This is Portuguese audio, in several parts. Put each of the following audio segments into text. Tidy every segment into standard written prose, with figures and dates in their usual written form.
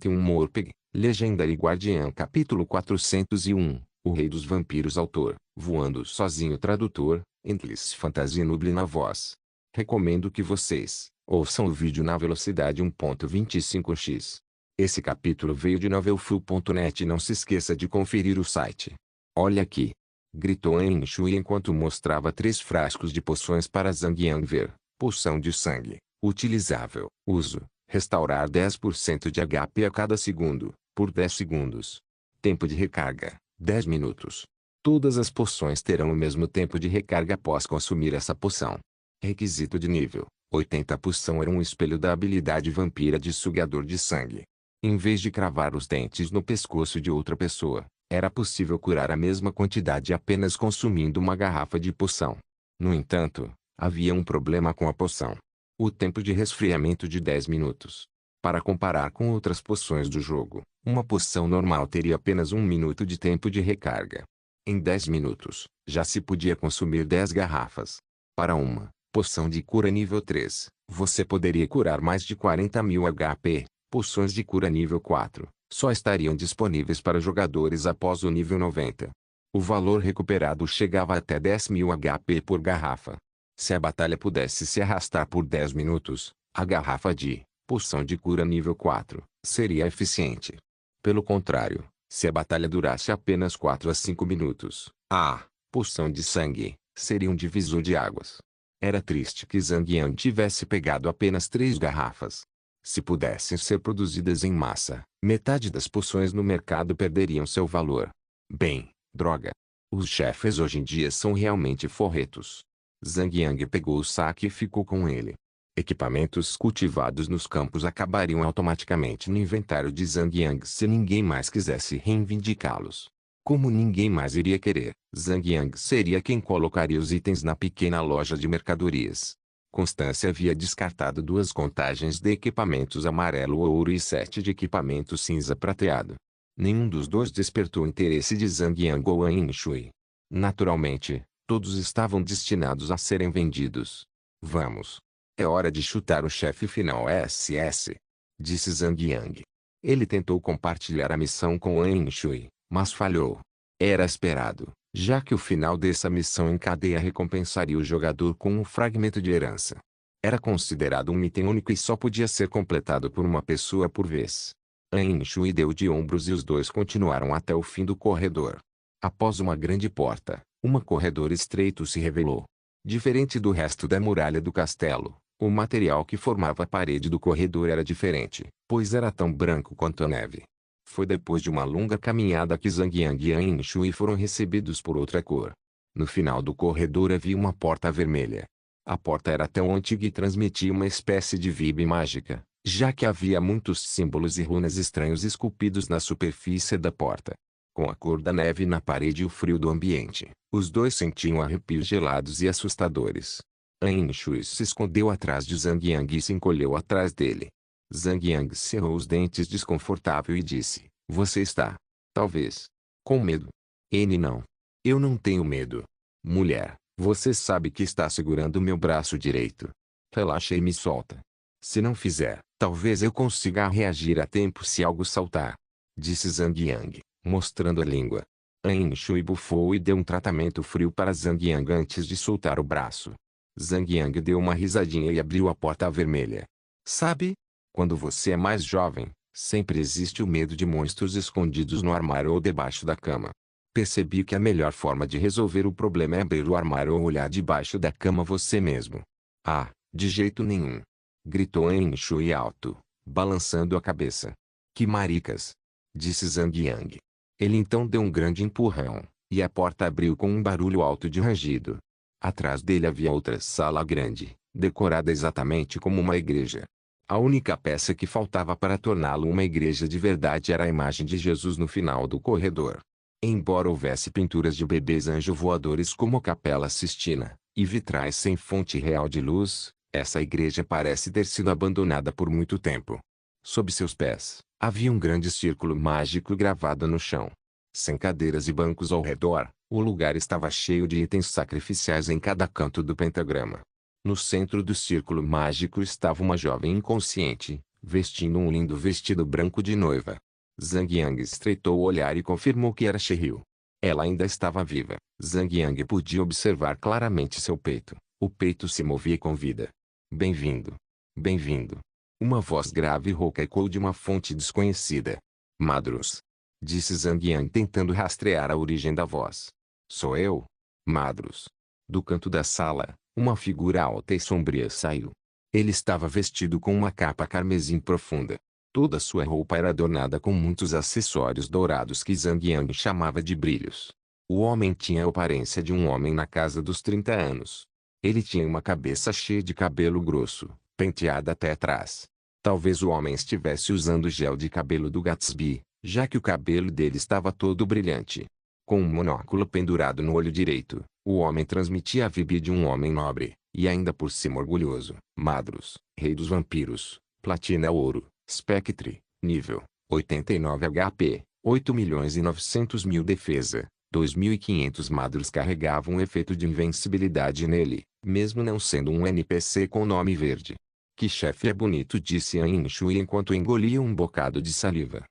Morpeg, Legendary Guardian capítulo 401, O Rei dos Vampiros autor, Voando Sozinho tradutor, Endless Fantasy Nuble na voz. Recomendo que vocês ouçam o vídeo na velocidade 1.25x. Esse capítulo veio de novelfull.net e não se esqueça de conferir o site. Olha aqui! Gritou An Shui enquanto mostrava 3 frascos de poções para Zhang Yanver. Poção de sangue, utilizável, uso, restaurar 10% de HP a cada segundo, por 10 segundos. Tempo de recarga, 10 minutos. Todas as poções terão o mesmo tempo de recarga após consumir essa poção. Requisito de nível, 80. A poção era um espelho da habilidade vampira de sugador de sangue. Em vez de cravar os dentes no pescoço de outra pessoa, era possível curar a mesma quantidade apenas consumindo uma garrafa de poção. No entanto, havia um problema com a poção. O tempo de resfriamento de 10 minutos. Para comparar com outras poções do jogo, uma poção normal teria apenas 1 minuto de tempo de recarga. Em 10 minutos, já se podia consumir 10 garrafas. Para uma poção de cura nível 3, você poderia curar mais de 40.000 HP. Poções de cura nível 4 só estariam disponíveis para jogadores após o nível 90. O valor recuperado chegava até 10.000 HP por garrafa. Se a batalha pudesse se arrastar por 10 minutos, a garrafa de poção de cura nível 4 seria eficiente. Pelo contrário, se a batalha durasse apenas 4 a 5 minutos, a poção de sangue seria um divisor de águas. Era triste que Zhang Yan tivesse pegado apenas 3 garrafas. Se pudessem ser produzidas em massa, metade das poções no mercado perderiam seu valor. Bem, droga. Os chefes hoje em dia são realmente forretos. Zhang Yang pegou o saque e ficou com ele. Equipamentos cultivados nos campos acabariam automaticamente no inventário de Zhang Yang se ninguém mais quisesse reivindicá-los. Como ninguém mais iria querer, Zhang Yang seria quem colocaria os itens na pequena loja de mercadorias. Constância havia descartado 2 contagens de equipamentos amarelo-ouro e 7 de equipamento cinza prateado. Nenhum dos 2 despertou interesse de Zhang Yang ou An Shui. Naturalmente, todos estavam destinados a serem vendidos. Vamos. É hora de chutar o chefe final SS. Disse Zhang Yang. Ele tentou compartilhar a missão com An Shui, mas falhou. Era esperado, já que o final dessa missão em cadeia recompensaria o jogador com um fragmento de herança. Era considerado um item único e só podia ser completado por uma pessoa por vez. An Shui deu de ombros e os 2 continuaram até o fim do corredor. Após uma grande porta, um corredor estreito se revelou. Diferente do resto da muralha do castelo, o material que formava a parede do corredor era diferente, pois era tão branco quanto a neve. Foi depois de uma longa caminhada que Zhang Yang e An Shui foram recebidos por outra cor. No final do corredor havia uma porta vermelha. A porta era tão antiga e transmitia uma espécie de vibe mágica, já que havia muitos símbolos e runas estranhos esculpidos na superfície da porta. Com a cor da neve na parede e o frio do ambiente, os 2 sentiam arrepios gelados e assustadores. An Shui se escondeu atrás de Zhang Yang e se encolheu atrás dele. Zhang Yang cerrou os dentes desconfortável e disse, você está, talvez, com medo. Ele não. Eu não tenho medo. Mulher, você sabe que está segurando meu braço direito. Relaxa e me solta. Se não fizer, talvez eu consiga reagir a tempo se algo saltar. Disse Zhang Yang, mostrando a língua. An Shui bufou e deu um tratamento frio para Zhang Yang antes de soltar o braço. Zhang Yang deu uma risadinha e abriu a porta vermelha. Sabe? Quando você é mais jovem, sempre existe o medo de monstros escondidos no armário ou debaixo da cama. Percebi que a melhor forma de resolver o problema é abrir o armário ou olhar debaixo da cama você mesmo. Ah, de jeito nenhum. Gritou An Shui alto, balançando a cabeça. Que maricas! Disse Zhang Yang. Ele então deu um grande empurrão, e a porta abriu com um barulho alto de rangido. Atrás dele havia outra sala grande, decorada exatamente como uma igreja. A única peça que faltava para torná-lo uma igreja de verdade era a imagem de Jesus no final do corredor. Embora houvesse pinturas de bebês anjo-voadores como a Capela Sistina, e vitrais sem fonte real de luz, essa igreja parece ter sido abandonada por muito tempo. Sob seus pés, havia um grande círculo mágico gravado no chão. Sem cadeiras e bancos ao redor, o lugar estava cheio de itens sacrificiais em cada canto do pentagrama. No centro do círculo mágico estava uma jovem inconsciente, vestindo um lindo vestido branco de noiva. Zhang Yang estreitou o olhar e confirmou que era Cherryl. Ela ainda estava viva. Zhang Yang podia observar claramente seu peito. O peito se movia com vida. Bem-vindo. Bem-vindo. Uma voz grave e rouca ecoou de uma fonte desconhecida. Madrus. Disse Zhang Yang tentando rastrear a origem da voz. Sou eu? Madrus. Do canto da sala, uma figura alta e sombria saiu. Ele estava vestido com uma capa carmesim profunda. Toda sua roupa era adornada com muitos acessórios dourados que Zhang Yang chamava de brilhos. O homem tinha a aparência de um homem na casa dos 30 anos. Ele tinha uma cabeça cheia de cabelo grosso, penteada até atrás. Talvez o homem estivesse usando o gel de cabelo do Gatsby, já que o cabelo dele estava todo brilhante. Com um monóculo pendurado no olho direito, o homem transmitia a vibe de um homem nobre, e ainda por cima orgulhoso. Madrus, rei dos vampiros, platina ouro, Spectre, nível 89 HP, 8.900.000 defesa, 2.500 Madrus carregava um efeito de invencibilidade nele, mesmo não sendo um NPC com nome verde. Que chefe é bonito, disse An Shui enquanto engolia um bocado de saliva.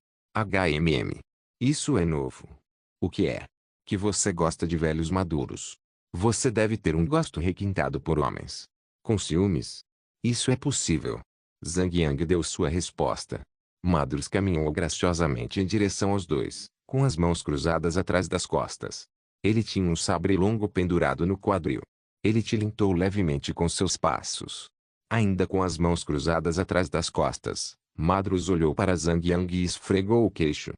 Isso é novo. O que é? Que você gosta de velhos maduros. Você deve ter um gosto requintado por homens. Com ciúmes? Isso é possível. Zhang Yang deu sua resposta. Madrus caminhou graciosamente em direção aos dois, com as mãos cruzadas atrás das costas. Ele tinha um sabre longo pendurado no quadril. Ele tilintou levemente com seus passos. Ainda com as mãos cruzadas atrás das costas, Madrus olhou para Zhang Yang e esfregou o queixo.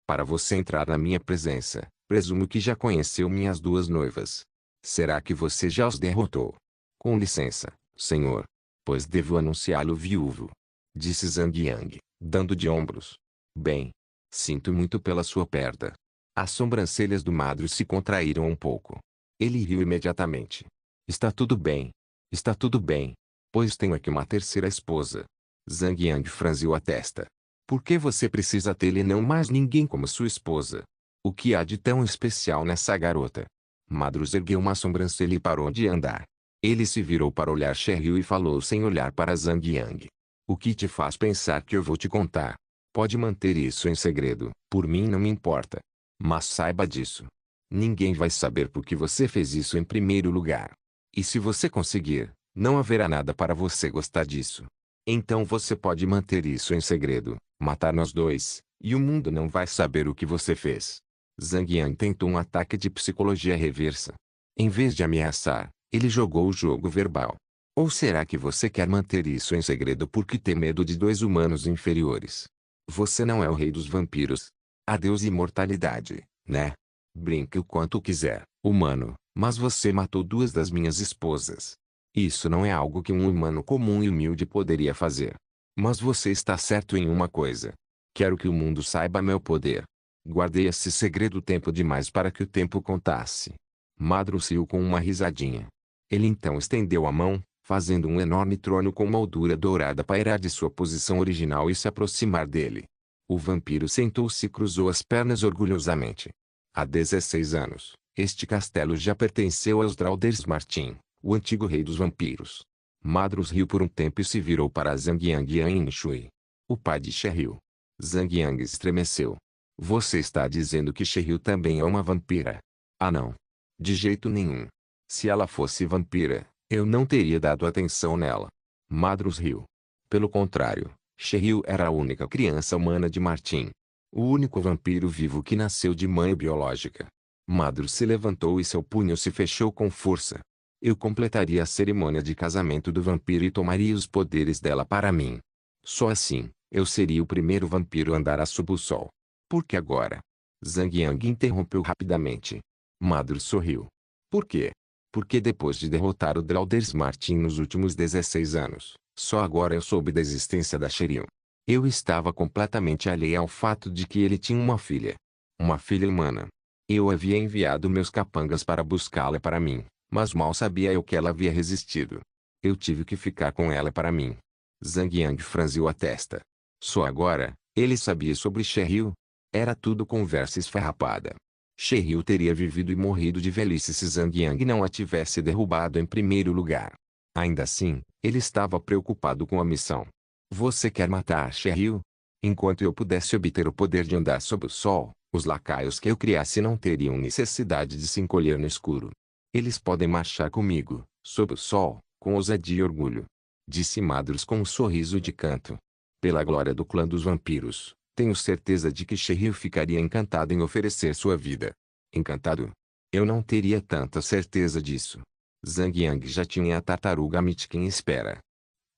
Para você entrar na minha presença, presumo que já conheceu minhas duas noivas. Será que você já os derrotou? Com licença, senhor. Pois devo anunciá-lo viúvo. Disse Zhang Yang, dando de ombros. Bem. Sinto muito pela sua perda. As sobrancelhas do Madrus se contraíram um pouco. Ele riu imediatamente. Está tudo bem. Está tudo bem. Pois tenho aqui uma terceira esposa. Zhang Yang franziu a testa. Por que você precisa tê-la e não mais ninguém como sua esposa? O que há de tão especial nessa garota? Madrus ergueu uma sobrancelha e parou de andar. Ele se virou para olhar Cherryl e falou sem olhar para Zhang Yang. O que te faz pensar que eu vou te contar? Pode manter isso em segredo, por mim não me importa. Mas saiba disso. Ninguém vai saber por que você fez isso em primeiro lugar. E se você conseguir, não haverá nada para você gostar disso. Então você pode manter isso em segredo, matar nós dois, e o mundo não vai saber o que você fez. Zhang Yang tentou um ataque de psicologia reversa. Em vez de ameaçar, ele jogou o jogo verbal. Ou será que você quer manter isso em segredo porque tem medo de dois humanos inferiores? Você não é o rei dos vampiros. Adeus imortalidade, né? Brinque o quanto quiser, humano, mas você matou duas das minhas esposas. Isso não é algo que um humano comum e humilde poderia fazer. Mas você está certo em uma coisa. Quero que o mundo saiba meu poder. Guardei esse segredo tempo demais para que o tempo contasse. Madrus riu com uma risadinha. Ele então estendeu a mão, fazendo um enorme trono com moldura dourada pairar de sua posição original e se aproximar dele. O vampiro sentou-se e cruzou as pernas orgulhosamente. Há 16 anos, este castelo já pertenceu aos Drauders Martin, o antigo rei dos vampiros. Madrus riu por um tempo e se virou para Zhang Yang e An Shui. O pai de Cherryl. Zhang Yang estremeceu. Você está dizendo que Cherryl também é uma vampira? Ah não. De jeito nenhum. Se ela fosse vampira, eu não teria dado atenção nela. Madrus riu. Pelo contrário, Cherryl era a única criança humana de Martin. O único vampiro vivo que nasceu de mãe biológica. Madrus se levantou e seu punho se fechou com força. Eu completaria a cerimônia de casamento do vampiro e tomaria os poderes dela para mim. Só assim, eu seria o primeiro vampiro a andar sob o sol. Por que agora? Zhang Yang interrompeu rapidamente. Madrus sorriu. Por quê? Porque depois de derrotar o Drauders Martin nos últimos 16 anos, só agora eu soube da existência da Cherryl. Eu estava completamente alheio ao fato de que ele tinha uma filha. Uma filha humana. Eu havia enviado meus capangas para buscá-la para mim, mas mal sabia eu que ela havia resistido. Eu tive que ficar com ela para mim. Zhang Yang franziu a testa. Só agora, ele sabia sobre Cherryl? Era tudo conversa esfarrapada. Cherryl teria vivido e morrido de velhice se Zhang Yang não a tivesse derrubado em primeiro lugar. Ainda assim, ele estava preocupado com a missão. Você quer matar Cheryl? Enquanto eu pudesse obter o poder de andar sob o sol, os lacaios que eu criasse não teriam necessidade de se encolher no escuro. Eles podem marchar comigo, sob o sol, com ousadia e orgulho. Disse Madros com um sorriso de canto. Pela glória do clã dos vampiros, tenho certeza de que Cheryl ficaria encantado em oferecer sua vida. Encantado? Eu não teria tanta certeza disso. Zhang Yang já tinha a tartaruga mítica em espera.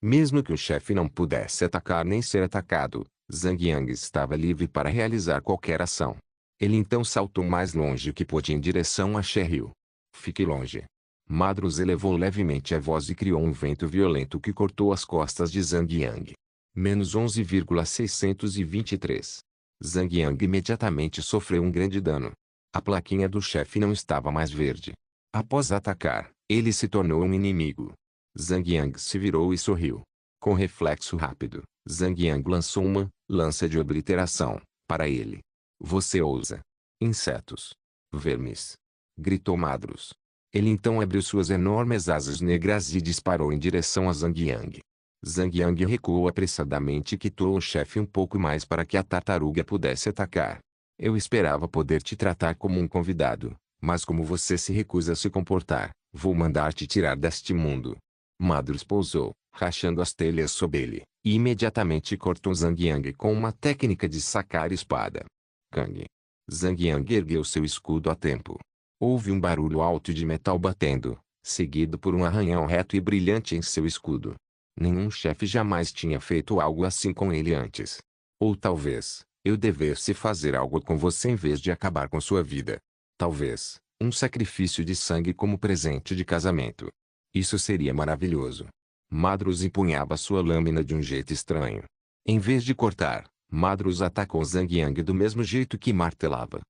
Mesmo que o chefe não pudesse atacar nem ser atacado, Zhang Yang estava livre para realizar qualquer ação. Ele então saltou mais longe que pôde em direção a Cheryl. Fique longe. Madros elevou levemente a voz e criou um vento violento que cortou as costas de Zhang Yang. Menos 11,623. Zhang Yang imediatamente sofreu um grande dano. A plaquinha do chefe não estava mais verde. Após atacar, ele se tornou um inimigo. Zhang Yang se virou e sorriu. Com reflexo rápido, Zhang Yang lançou uma lança de obliteração para ele. Você ousa. Insetos. Vermes. Gritou Madros. Ele então abriu suas enormes asas negras e disparou em direção a Zhang Yang. Zhang Yang recuou apressadamente e quitou o chefe um pouco mais para que a tartaruga pudesse atacar. Eu esperava poder te tratar como um convidado, mas como você se recusa a se comportar, vou mandar te tirar deste mundo. Madros pousou, rachando as telhas sob ele, e imediatamente cortou Zhang Yang com uma técnica de sacar espada. Kang. Zhang Yang ergueu seu escudo a tempo. Houve um barulho alto de metal batendo, seguido por um arranhão reto e brilhante em seu escudo. Nenhum chefe jamais tinha feito algo assim com ele antes. Ou talvez, eu devesse fazer algo com você em vez de acabar com sua vida. Talvez, um sacrifício de sangue como presente de casamento. Isso seria maravilhoso. Madros empunhava sua lâmina de um jeito estranho. Em vez de cortar, Madros atacou Zhang Yang do mesmo jeito que martelava.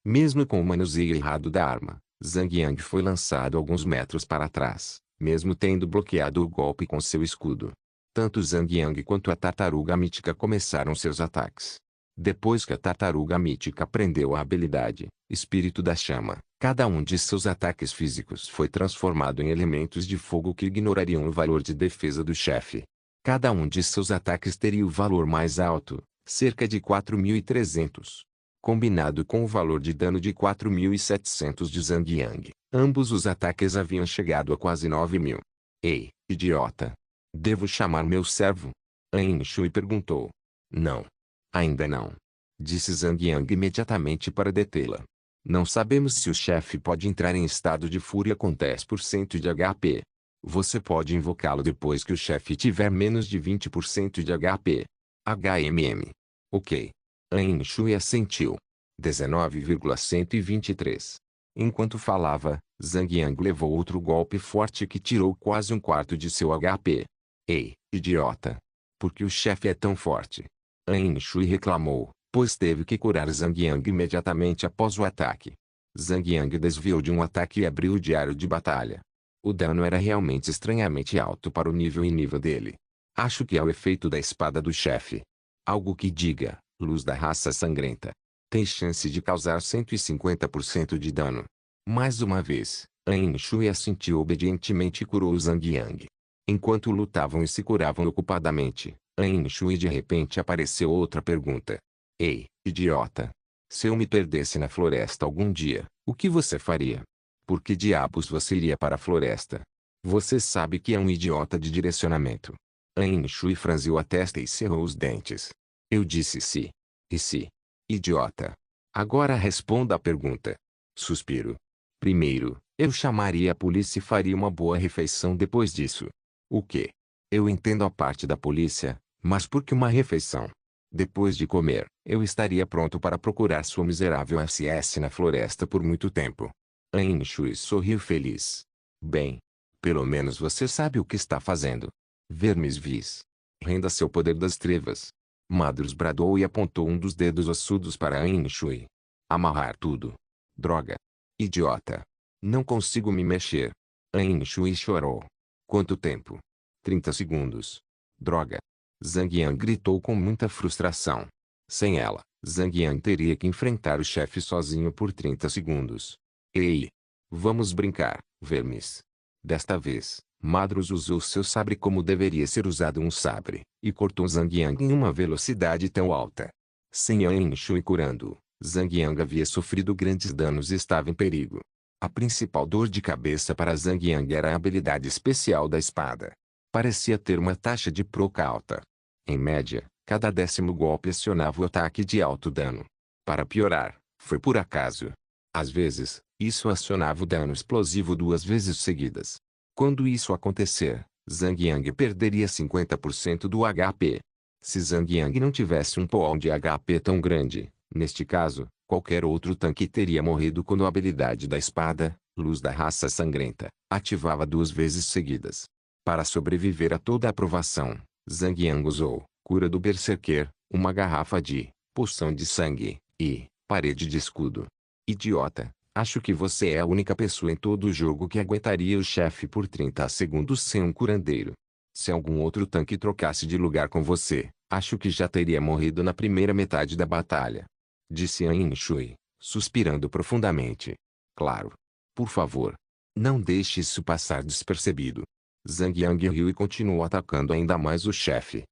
Mesmo com o manuseio errado da arma, Zhang Yang foi lançado alguns metros para trás, mesmo tendo bloqueado o golpe com seu escudo. Tanto Zhang Yang quanto a tartaruga mítica começaram seus ataques. Depois que a tartaruga mítica aprendeu a habilidade, Espírito da Chama, cada um de seus ataques físicos foi transformado em elementos de fogo que ignorariam o valor de defesa do chefe. Cada um de seus ataques teria o valor mais alto, cerca de 4.300. Combinado com o valor de dano de 4.700 de Zhang Yang, ambos os ataques haviam chegado a quase 9.000. Ei, idiota! Devo chamar meu servo? An Shui perguntou. Não. Ainda não. Disse Zhang Yang imediatamente para detê-la. Não sabemos se o chefe pode entrar em estado de fúria com 10% de HP. Você pode invocá-lo depois que o chefe tiver menos de 20% de HP. HMM. Ok. An Shui assentiu. 19,123. Enquanto falava, Zhang Yang levou outro golpe forte que tirou quase um quarto de seu HP. Ei, idiota! Por que o chefe é tão forte? An Shui reclamou, pois teve que curar Zhang Yang imediatamente após o ataque. Zhang Yang desviou de um ataque e abriu o diário de batalha. O dano era realmente estranhamente alto para o nível dele. Acho que é o efeito da espada do chefe. Algo que diga, luz da raça sangrenta. Tem chance de causar 150% de dano. Mais uma vez, An Shui assentiu obedientemente e curou Zhang Yang. Enquanto lutavam e se curavam ocupadamente, An Shui de repente apareceu outra pergunta. Ei, idiota! Se eu me perdesse na floresta algum dia, o que você faria? Por que diabos você iria para a floresta? Você sabe que é um idiota de direcionamento. An Shui franziu a testa e cerrou os dentes. Eu disse se. E se? Idiota. Agora responda a pergunta. Suspiro. Primeiro, eu chamaria a polícia e faria uma boa refeição depois disso. O quê? Eu entendo a parte da polícia, mas por que uma refeição? Depois de comer, eu estaria pronto para procurar sua miserável SS na floresta por muito tempo. An Shui sorriu feliz. Bem. Pelo menos você sabe o que está fazendo. Vermes vis. Renda seu poder das trevas. Madros bradou e apontou um dos dedos ossudos para An Shui. Amarrar tudo. Droga. Idiota. Não consigo me mexer. An Shui chorou. Quanto tempo? 30 segundos. Droga. Zhang Yang gritou com muita frustração. Sem ela, Zhang Yang teria que enfrentar o chefe sozinho por 30 segundos. Ei! Vamos brincar, vermes. Desta vez, Madros usou seu sabre como deveria ser usado um sabre, e cortou Zhang Yang em uma velocidade tão alta. Sem Yan Shui curando, Zhang Yang havia sofrido grandes danos e estava em perigo. A principal dor de cabeça para Zhang Yang era a habilidade especial da espada. Parecia ter uma taxa de proca alta. Em média, cada 10º golpe acionava o ataque de alto dano. Para piorar, foi por acaso. Às vezes, isso acionava o dano explosivo 2 vezes seguidas. Quando isso acontecer, Zhang Yang perderia 50% do HP. Se Zhang Yang não tivesse um pool de HP tão grande, neste caso, qualquer outro tanque teria morrido quando a habilidade da espada, Luz da Raça Sangrenta, ativava 2 vezes seguidas. Para sobreviver a toda a provação, Zhang Yang usou Cura do Berserker, uma garrafa de poção de sangue e parede de escudo. Idiota, acho que você é a única pessoa em todo o jogo que aguentaria o chefe por 30 segundos sem um curandeiro. Se algum outro tanque trocasse de lugar com você, acho que já teria morrido na primeira metade da batalha. Disse Yan Shui, suspirando profundamente. Claro. Por favor. Não deixe isso passar despercebido. Zhang Yang riu e continuou atacando ainda mais o chefe.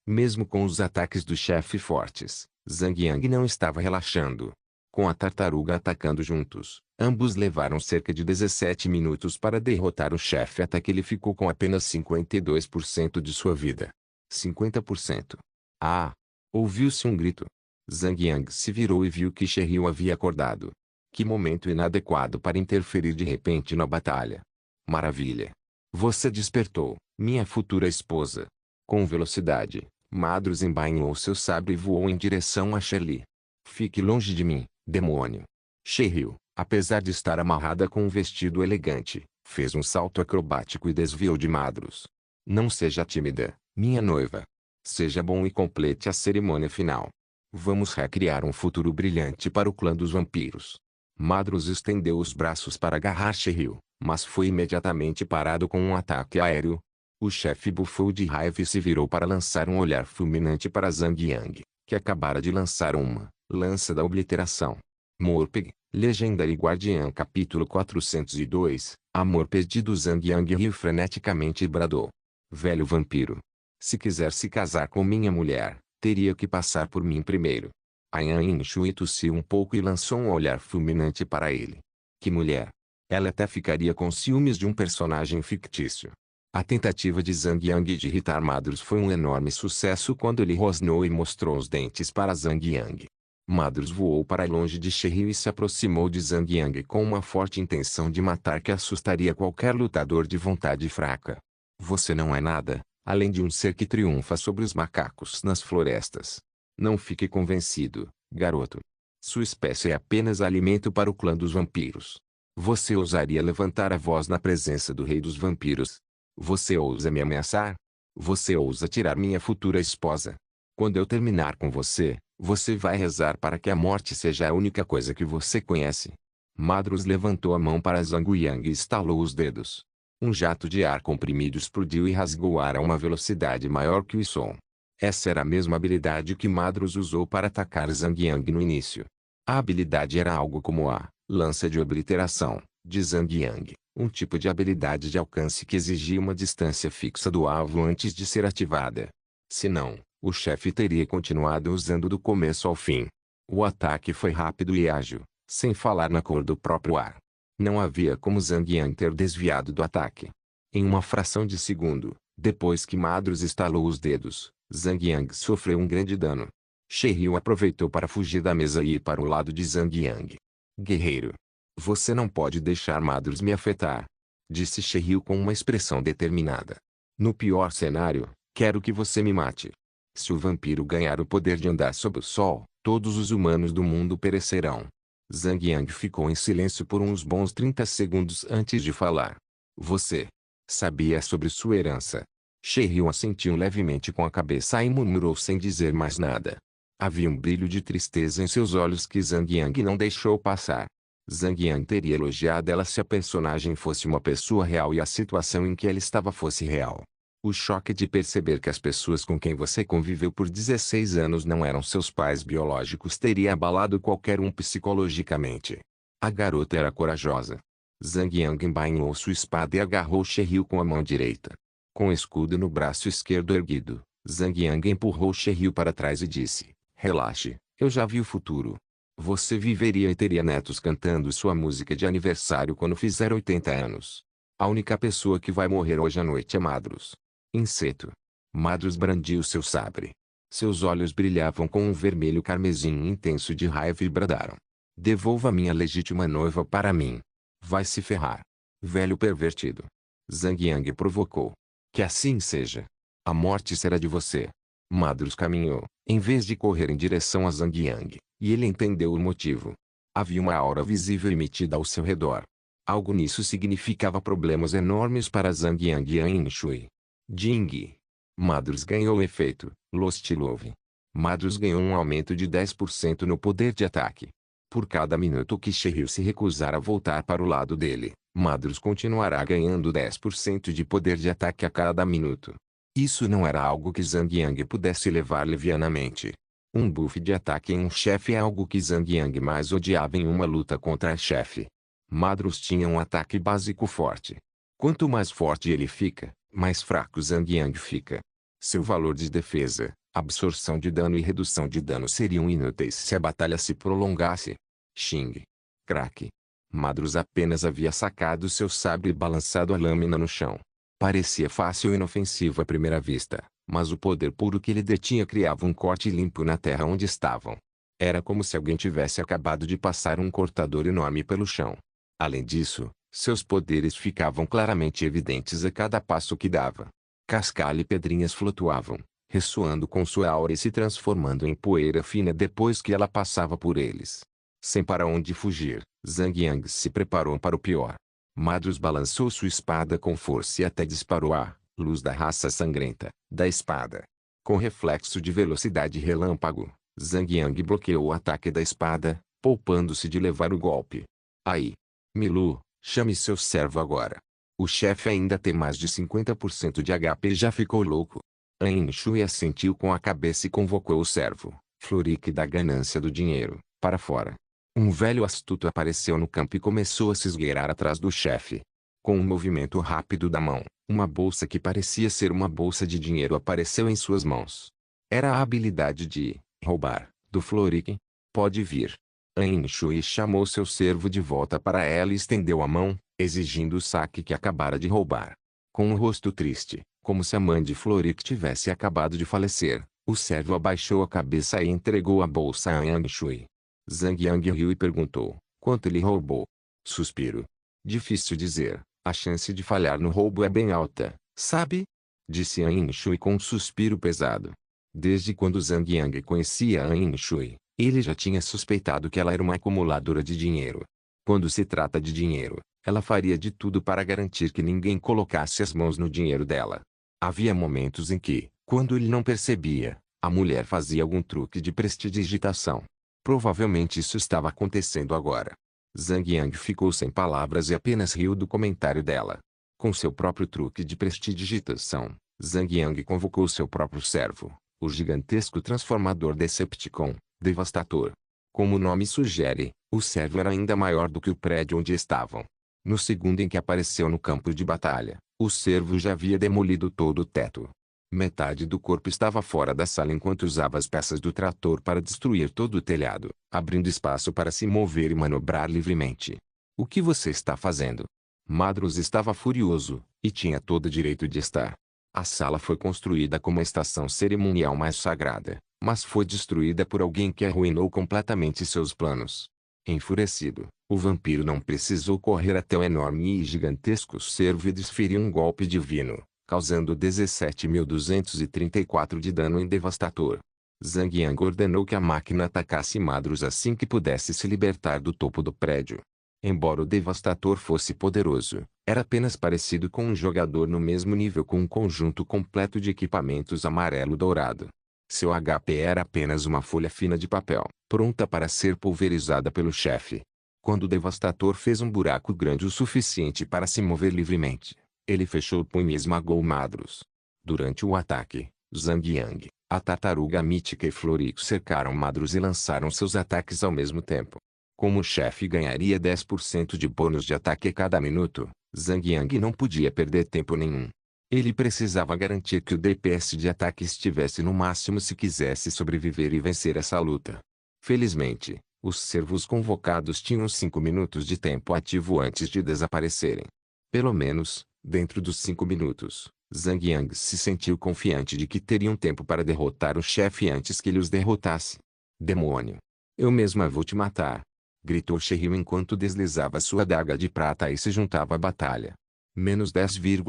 Mesmo com os ataques do chefe fortes, Zhang Yang não estava relaxando. Com a tartaruga atacando juntos, ambos levaram cerca de 17 minutos para derrotar o chefe até que ele ficou com apenas 52% de sua vida. 50%. Ah! Ouviu-se um grito. Zhang Yang se virou e viu que Shiryu havia acordado. Que momento inadequado para interferir de repente na batalha. Maravilha! Você despertou, minha futura esposa. Com velocidade, Madros embainhou seu sabre e voou em direção a Shirley. Fique longe de mim, demônio. Shiryu, apesar de estar amarrada com um vestido elegante, fez um salto acrobático e desviou de Madros. Não seja tímida, minha noiva. Seja bom e complete a cerimônia final. Vamos recriar um futuro brilhante para o clã dos vampiros. Madros estendeu os braços para agarrar Shiryu, mas foi imediatamente parado com um ataque aéreo. O chefe bufou de raiva e se virou para lançar um olhar fulminante para Zhang Yang, que acabara de lançar uma lança da obliteração. Morpeg, Legendary Guardian capítulo 402, Amor perdido. Zhang Yang riu freneticamente e bradou. Velho vampiro. Se quiser se casar com minha mulher, teria que passar por mim primeiro. Yan Shui tossiu um pouco e lançou um olhar fulminante para ele. Que mulher! Ela até ficaria com ciúmes de um personagem fictício. A tentativa de Zhang Yang de irritar Madros foi um enorme sucesso quando ele rosnou e mostrou os dentes para Zhang Yang. Madros voou para longe de Shiryu e se aproximou de Zhang Yang com uma forte intenção de matar que assustaria qualquer lutador de vontade fraca. Você não é nada, além de um ser que triunfa sobre os macacos nas florestas. Não fique convencido, garoto. Sua espécie é apenas alimento para o clã dos vampiros. Você ousaria levantar a voz na presença do rei dos vampiros? Você ousa me ameaçar? Você ousa tirar minha futura esposa? Quando eu terminar com você, você vai rezar para que a morte seja a única coisa que você conhece. Madros levantou a mão para Zhang Yang e estalou os dedos. Um jato de ar comprimido explodiu e rasgou o ar a uma velocidade maior que o som. Essa era a mesma habilidade que Madros usou para atacar Zhang Yang no início. A habilidade era algo como a lança de obliteração de Zhang Yang, um tipo de habilidade de alcance que exigia uma distância fixa do alvo antes de ser ativada. Senão, o chefe teria continuado usando do começo ao fim. O ataque foi rápido e ágil, sem falar na cor do próprio ar. Não havia como Zhang Yang ter desviado do ataque. Em uma fração de segundo, depois que Madros estalou os dedos, Zhang Yang sofreu um grande dano. Shiryu aproveitou para fugir da mesa e ir para o lado de Zhang Yang. Guerreiro. Você não pode deixar Madros me afetar. Disse Shiryu com uma expressão determinada. No pior cenário, quero que você me mate. Se o vampiro ganhar o poder de andar sob o sol, todos os humanos do mundo perecerão. Zhang Yang ficou em silêncio por uns bons 30 segundos antes de falar. Você sabia sobre sua herança? Shiryu assentiu levemente com a cabeça e murmurou sem dizer mais nada. Havia um brilho de tristeza em seus olhos que Zhang Yang não deixou passar. Zhang Yang teria elogiado ela se a personagem fosse uma pessoa real e a situação em que ela estava fosse real. O choque de perceber que as pessoas com quem você conviveu por 16 anos não eram seus pais biológicos teria abalado qualquer um psicologicamente. A garota era corajosa. Zhang Yang embainhou sua espada e agarrou Shiryu com a mão direita. Com o escudo no braço esquerdo erguido, Zhang Yang empurrou Shiryu para trás e disse: relaxe, eu já vi o futuro. Você viveria e teria netos cantando sua música de aniversário quando fizer 80 anos. A única pessoa que vai morrer hoje à noite é Madros. Inseto. Madros brandiu seu sabre. Seus olhos brilhavam com um vermelho carmesim intenso de raiva e bradaram: devolva minha legítima noiva para mim. Vai se ferrar, velho pervertido. Zhang Yang provocou: que assim seja. A morte será de você. Madros caminhou, em vez de correr em direção a Zhang Yang, e ele entendeu o motivo. Havia uma aura visível emitida ao seu redor. Algo nisso significava problemas enormes para Zhang Yang e An Shui. Jing. Madros ganhou efeito, Lost Love. Madros ganhou um aumento de 10% no poder de ataque. Por cada minuto que Shiryu se recusar a voltar para o lado dele, Madros continuará ganhando 10% de poder de ataque a cada minuto. Isso não era algo que Zhang Yang pudesse levar levianamente. Um buff de ataque em um chefe é algo que Zhang Yang mais odiava em uma luta contra a chefe. Madros tinha um ataque básico forte. Quanto mais forte ele fica, mais fraco Zhang Yang fica. Seu valor de defesa, absorção de dano e redução de dano seriam inúteis se a batalha se prolongasse. Xing. Crack. Madros apenas havia sacado seu sabre e balançado a lâmina no chão. Parecia fácil e inofensivo à primeira vista, mas o poder puro que ele detinha criava um corte limpo na terra onde estavam. Era como se alguém tivesse acabado de passar um cortador enorme pelo chão. Além disso, seus poderes ficavam claramente evidentes a cada passo que dava. Cascalho e pedrinhas flutuavam, ressoando com sua aura e se transformando em poeira fina depois que ela passava por eles. Sem para onde fugir, Zhang Yang se preparou para o pior. Madros balançou sua espada com força e até disparou a luz da raça sangrenta da espada. Com reflexo de velocidade relâmpago, Zhang Yang bloqueou o ataque da espada, poupando-se de levar o golpe. Aí. Milu, chame seu servo agora. O chefe ainda tem mais de 50% de HP e já ficou louco. An Shui assentiu com a cabeça e convocou o servo, Florik da ganância do dinheiro, para fora. Um velho astuto apareceu no campo e começou a se esgueirar atrás do chefe. Com um movimento rápido da mão, uma bolsa que parecia ser uma bolsa de dinheiro apareceu em suas mãos. Era a habilidade de roubar, do Florik. Pode vir. An Shui chamou seu servo de volta para ela e estendeu a mão, exigindo o saque que acabara de roubar. Com um rosto triste, como se a mãe de Florik tivesse acabado de falecer, o servo abaixou a cabeça e entregou a bolsa a An Shui. Zhang Yang riu e perguntou: quanto ele roubou? Suspiro. Difícil dizer, a chance de falhar no roubo é bem alta, sabe? Disse An Shui com um suspiro pesado. Desde quando Zhang Yang conhecia An Shui, ele já tinha suspeitado que ela era uma acumuladora de dinheiro. Quando se trata de dinheiro, ela faria de tudo para garantir que ninguém colocasse as mãos no dinheiro dela. Havia momentos em que, quando ele não percebia, a mulher fazia algum truque de prestidigitação. Provavelmente isso estava acontecendo agora. Zhang Yang ficou sem palavras e apenas riu do comentário dela. Com seu próprio truque de prestidigitação, Zhang Yang convocou seu próprio servo, o gigantesco transformador Decepticon, Devastator. Como o nome sugere, o servo era ainda maior do que o prédio onde estavam. No segundo em que apareceu no campo de batalha, o servo já havia demolido todo o teto. Metade do corpo estava fora da sala enquanto usava as peças do trator para destruir todo o telhado, abrindo espaço para se mover e manobrar livremente. O que você está fazendo? Madros estava furioso, e tinha todo o direito de estar. A sala foi construída como a estação cerimonial mais sagrada, mas foi destruída por alguém que arruinou completamente seus planos. Enfurecido, o vampiro não precisou correr até o enorme e gigantesco servo e desferir um golpe divino, causando 17.234 de dano em Devastator. Zhang Yang ordenou que a máquina atacasse Madros assim que pudesse se libertar do topo do prédio. Embora o Devastator fosse poderoso, era apenas parecido com um jogador no mesmo nível com um conjunto completo de equipamentos amarelo-dourado. Seu HP era apenas uma folha fina de papel, pronta para ser pulverizada pelo chefe. Quando o Devastator fez um buraco grande o suficiente para se mover livremente, ele fechou o punho e esmagou Madros. Durante o ataque, Zhang Yang, a tartaruga mítica e Florik cercaram Madros e lançaram seus ataques ao mesmo tempo. Como o chefe ganharia 10% de bônus de ataque a cada minuto, Zhang Yang não podia perder tempo nenhum. Ele precisava garantir que o DPS de ataque estivesse no máximo se quisesse sobreviver e vencer essa luta. Felizmente, os servos convocados tinham 5 minutos de tempo ativo antes de desaparecerem. Pelo menos, dentro dos 5 minutos, Zhang Yang se sentiu confiante de que teriam tempo para derrotar o chefe antes que ele os derrotasse. Demônio! Eu mesma vou te matar! Gritou Shiryu enquanto deslizava sua adaga de prata e se juntava à batalha. Menos 10,000.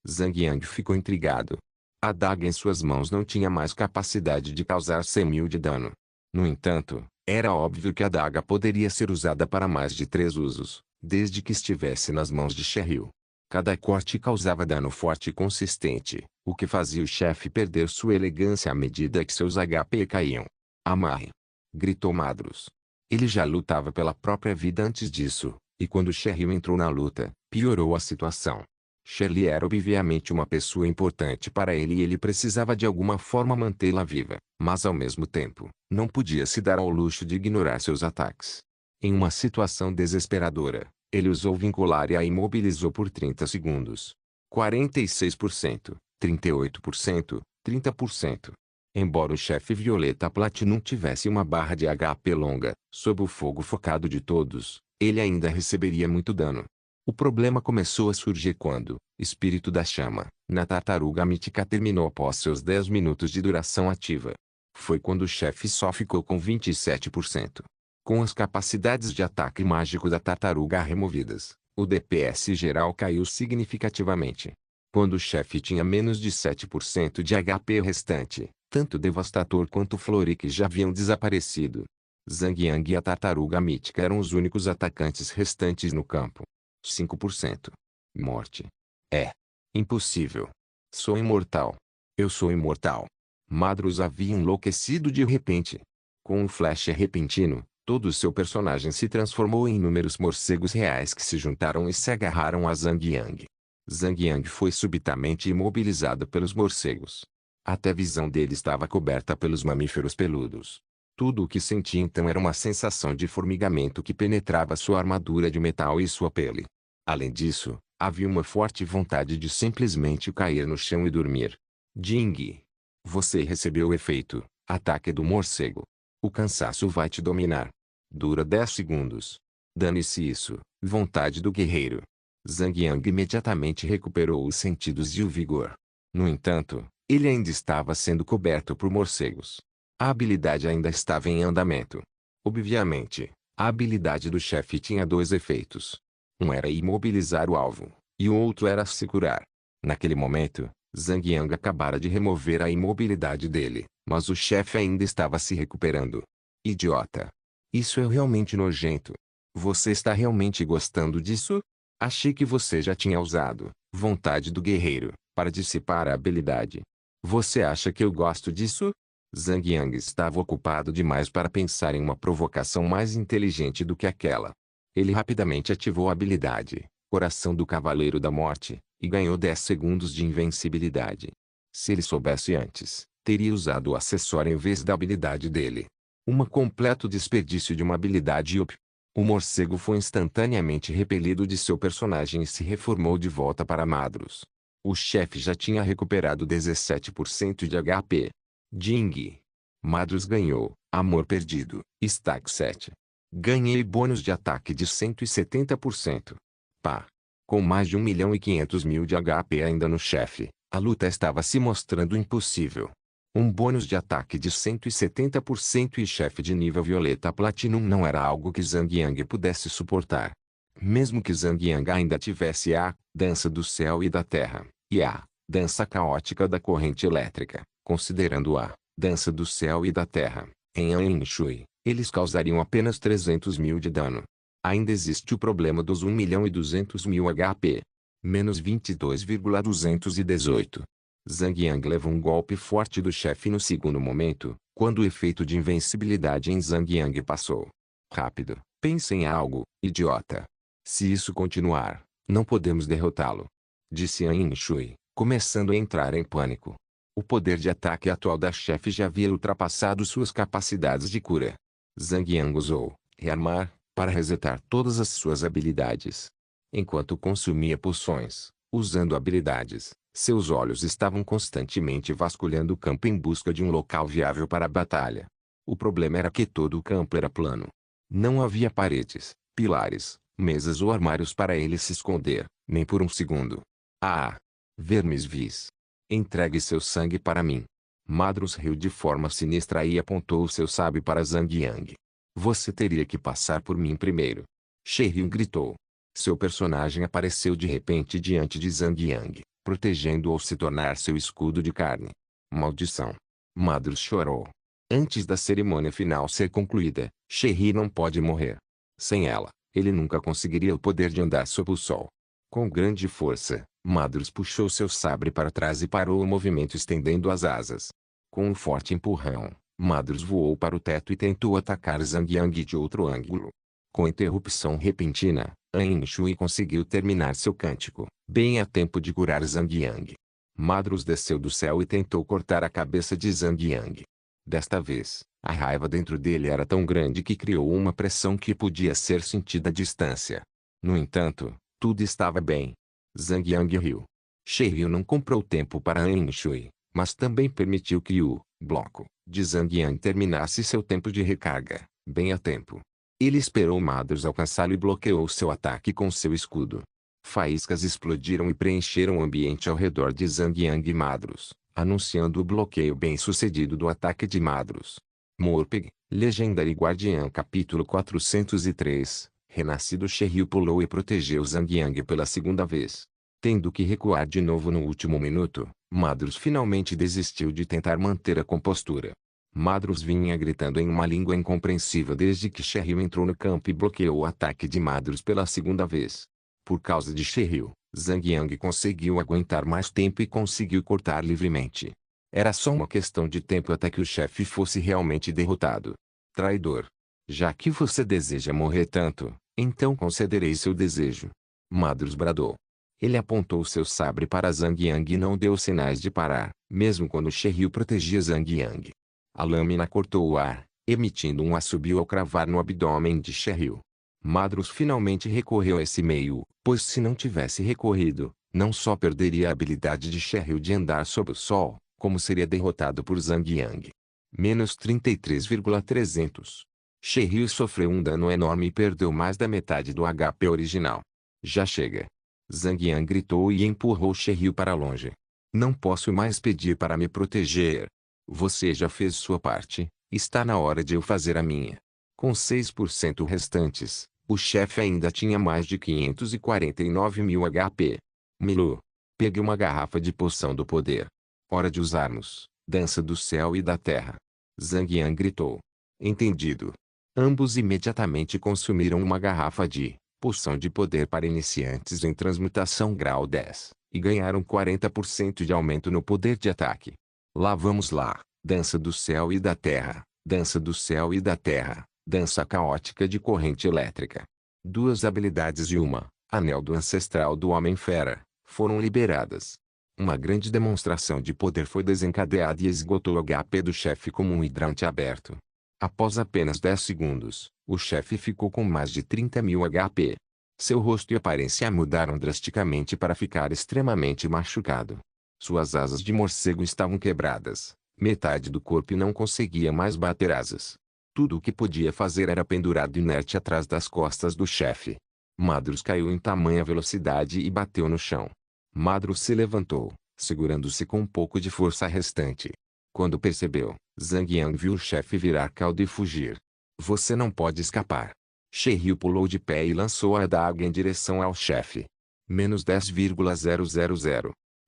Zhang Yang ficou intrigado. A adaga em suas mãos não tinha mais capacidade de causar 100.000 de dano. No entanto, era óbvio que a adaga poderia ser usada para mais de 3 usos, desde que estivesse nas mãos de Shiryu. Cada corte causava dano forte e consistente, o que fazia o chefe perder sua elegância à medida que seus HP caíam. Amarre! Gritou Madros. Ele já lutava pela própria vida antes disso, e quando Shiryu entrou na luta, piorou a situação. Shirley era obviamente uma pessoa importante para ele e ele precisava de alguma forma mantê-la viva, mas ao mesmo tempo, não podia se dar ao luxo de ignorar seus ataques. Em uma situação desesperadora, ele usou vincular e a imobilizou por 30 segundos. 46%, 38%, 30%. Embora o chefe Violeta Platinum tivesse uma barra de HP longa, sob o fogo focado de todos, ele ainda receberia muito dano. O problema começou a surgir quando, Espírito da Chama, na tartaruga mítica terminou após seus 10 minutos de duração ativa. Foi quando o chefe só ficou com 27%. Com as capacidades de ataque mágico da tartaruga removidas, o DPS geral caiu significativamente. Quando o chefe tinha menos de 7% de HP restante, tanto o Devastator quanto o Floric já haviam desaparecido. Zhang Yang e a tartaruga mítica eram os únicos atacantes restantes no campo. 5%. Morte. É impossível. Sou imortal. Eu sou imortal. Madros havia enlouquecido de repente. Com um flash repentino, todo o seu personagem se transformou em inúmeros morcegos reais que se juntaram e se agarraram a Zhang Yang. Zhang Yang foi subitamente imobilizado pelos morcegos. Até a visão dele estava coberta pelos mamíferos peludos. Tudo o que sentia então era uma sensação de formigamento que penetrava sua armadura de metal e sua pele. Além disso, havia uma forte vontade de simplesmente cair no chão e dormir. Jing. Você recebeu o efeito, ataque do morcego. O cansaço vai te dominar. Dura 10 segundos. Dane-se isso, vontade do guerreiro. Zhang Yang imediatamente recuperou os sentidos e o vigor. No entanto, ele ainda estava sendo coberto por morcegos. A habilidade ainda estava em andamento. Obviamente, a habilidade do chefe tinha 2 efeitos. Um era imobilizar o alvo, e o outro era se curar. Naquele momento, Zhang Yang acabara de remover a imobilidade dele, mas o chefe ainda estava se recuperando. Idiota! Isso é realmente nojento. Você está realmente gostando disso? Achei que você já tinha usado vontade do guerreiro para dissipar a habilidade. Você acha que eu gosto disso? Zhang Yang estava ocupado demais para pensar em uma provocação mais inteligente do que aquela. Ele rapidamente ativou a habilidade, Coração do Cavaleiro da Morte, e ganhou 10 segundos de invencibilidade. Se ele soubesse antes, teria usado o acessório em vez da habilidade dele. Um completo desperdício de uma habilidade OP. O morcego foi instantaneamente repelido de seu personagem e se reformou de volta para Madros. O chefe já tinha recuperado 17% de HP. Jing. Madros ganhou, Amor Perdido, Stack 7. Ganhei bônus de ataque de 170%. Pá. Com mais de 1.500.000 de HP ainda no chefe, a luta estava se mostrando impossível. Um bônus de ataque de 170% e chefe de nível Violeta Platinum não era algo que Zhang Yang pudesse suportar. Mesmo que Zhang Yang ainda tivesse a Dança do Céu e da Terra, e a Dança Caótica da Corrente Elétrica, considerando a Dança do Céu e da Terra, em Ain Shui, eles causariam apenas 300.000 de dano. Ainda existe o problema dos 1.200.000 HP. Menos 22,218. Zhang Yang levou um golpe forte do chefe no segundo momento, quando o efeito de invencibilidade em Zhang Yang passou. Rápido, pense em algo, idiota. Se isso continuar, não podemos derrotá-lo. Disse Ain Shui, começando a entrar em pânico. O poder de ataque atual da chefe já havia ultrapassado suas capacidades de cura. Zhang Yang usou rearmar para resetar todas as suas habilidades. Enquanto consumia poções, usando habilidades, seus olhos estavam constantemente vasculhando o campo em busca de um local viável para a batalha. O problema era que todo o campo era plano. Não havia paredes, pilares, mesas ou armários para ele se esconder, nem por um segundo. Ah! Vermes vis. Entregue seu sangue para mim. Madrus riu de forma sinistra e apontou seu sábio para Zhang Yang. Você teria que passar por mim primeiro. Shiryu gritou. Seu personagem apareceu de repente diante de Zhang Yang, protegendo-o ao se tornar seu escudo de carne. Maldição! Madrus chorou. Antes da cerimônia final ser concluída, Shiryu não pode morrer. Sem ela, ele nunca conseguiria o poder de andar sob o sol. Com grande força, Madrus puxou seu sabre para trás e parou o movimento estendendo as asas. Com um forte empurrão, Madrus voou para o teto e tentou atacar Zhang Yang de outro ângulo. Com interrupção repentina, An Shui conseguiu terminar seu cântico, bem a tempo de curar Zhang Yang. Madrus desceu do céu e tentou cortar a cabeça de Zhang Yang. Desta vez, a raiva dentro dele era tão grande que criou uma pressão que podia ser sentida à distância. No entanto, tudo estava bem. Zhang Yang riu. Shiryu não comprou tempo para An Shui, mas também permitiu que o bloco de Zhang Yang terminasse seu tempo de recarga, bem a tempo. Ele esperou Madrus alcançá-lo e bloqueou seu ataque com seu escudo. Faíscas explodiram e preencheram o ambiente ao redor de Zhang Yang e Madrus, anunciando o bloqueio bem-sucedido do ataque de Madrus. Morpeg, Legendary Guardian Capítulo 403, Renascido Shiryu pulou e protegeu Zhang Yang pela segunda vez. Tendo que recuar de novo no último minuto, Madrus finalmente desistiu de tentar manter a compostura. Madrus vinha gritando em uma língua incompreensível desde que Shiryu entrou no campo e bloqueou o ataque de Madrus pela segunda vez. Por causa de Shiryu, Zhang Yang conseguiu aguentar mais tempo e conseguiu cortar livremente. Era só uma questão de tempo até que o chefe fosse realmente derrotado. Traidor! Já que você deseja morrer tanto, então concederei seu desejo. Madrus bradou. Ele apontou seu sabre para Zhang Yang e não deu sinais de parar, mesmo quando Shiryu protegia Zhang Yang. A lâmina cortou o ar, emitindo um assobio ao cravar no abdômen de Shiryu. Madrus finalmente recorreu a esse meio, pois se não tivesse recorrido, não só perderia a habilidade de Shiryu de andar sob o sol, como seria derrotado por Zhang Yang. Menos 33,300. Shiryu sofreu um dano enorme e perdeu mais da metade do HP original. Já chega! Zhang Yang gritou e empurrou Shiryu para longe. Não posso mais pedir para me proteger. Você já fez sua parte, está na hora de eu fazer a minha. Com 6% restantes, o chefe ainda tinha mais de 549 mil HP. Milu. Pegue uma garrafa de poção do poder. Hora de usarmos, dança do céu e da terra. Zhang Yang gritou. Entendido. Ambos imediatamente consumiram uma garrafa de poção de poder para iniciantes em transmutação grau 10, e ganharam 40% de aumento no poder de ataque. Lá vamos lá, dança do céu e da terra, dança do céu e da terra, dança caótica de corrente elétrica. Duas habilidades e uma, anel do ancestral do Homem-Fera, foram liberadas. Uma grande demonstração de poder foi desencadeada e esgotou o HP do chefe como um hidrante aberto. Após apenas 10 segundos, o chefe ficou com mais de 30 mil HP. Seu rosto e aparência mudaram drasticamente para ficar extremamente machucado. Suas asas de morcego estavam quebradas, metade do corpo não conseguia mais bater asas. Tudo o que podia fazer era pendurado inerte atrás das costas do chefe. Madrus caiu em tamanha velocidade e bateu no chão. Madrus se levantou, segurando-se com um pouco de força restante. Quando percebeu, Zhang Yang viu o chefe virar cauda e fugir. Você não pode escapar. Shiryu pulou de pé e lançou a adaga em direção ao chefe. Menos 10,000.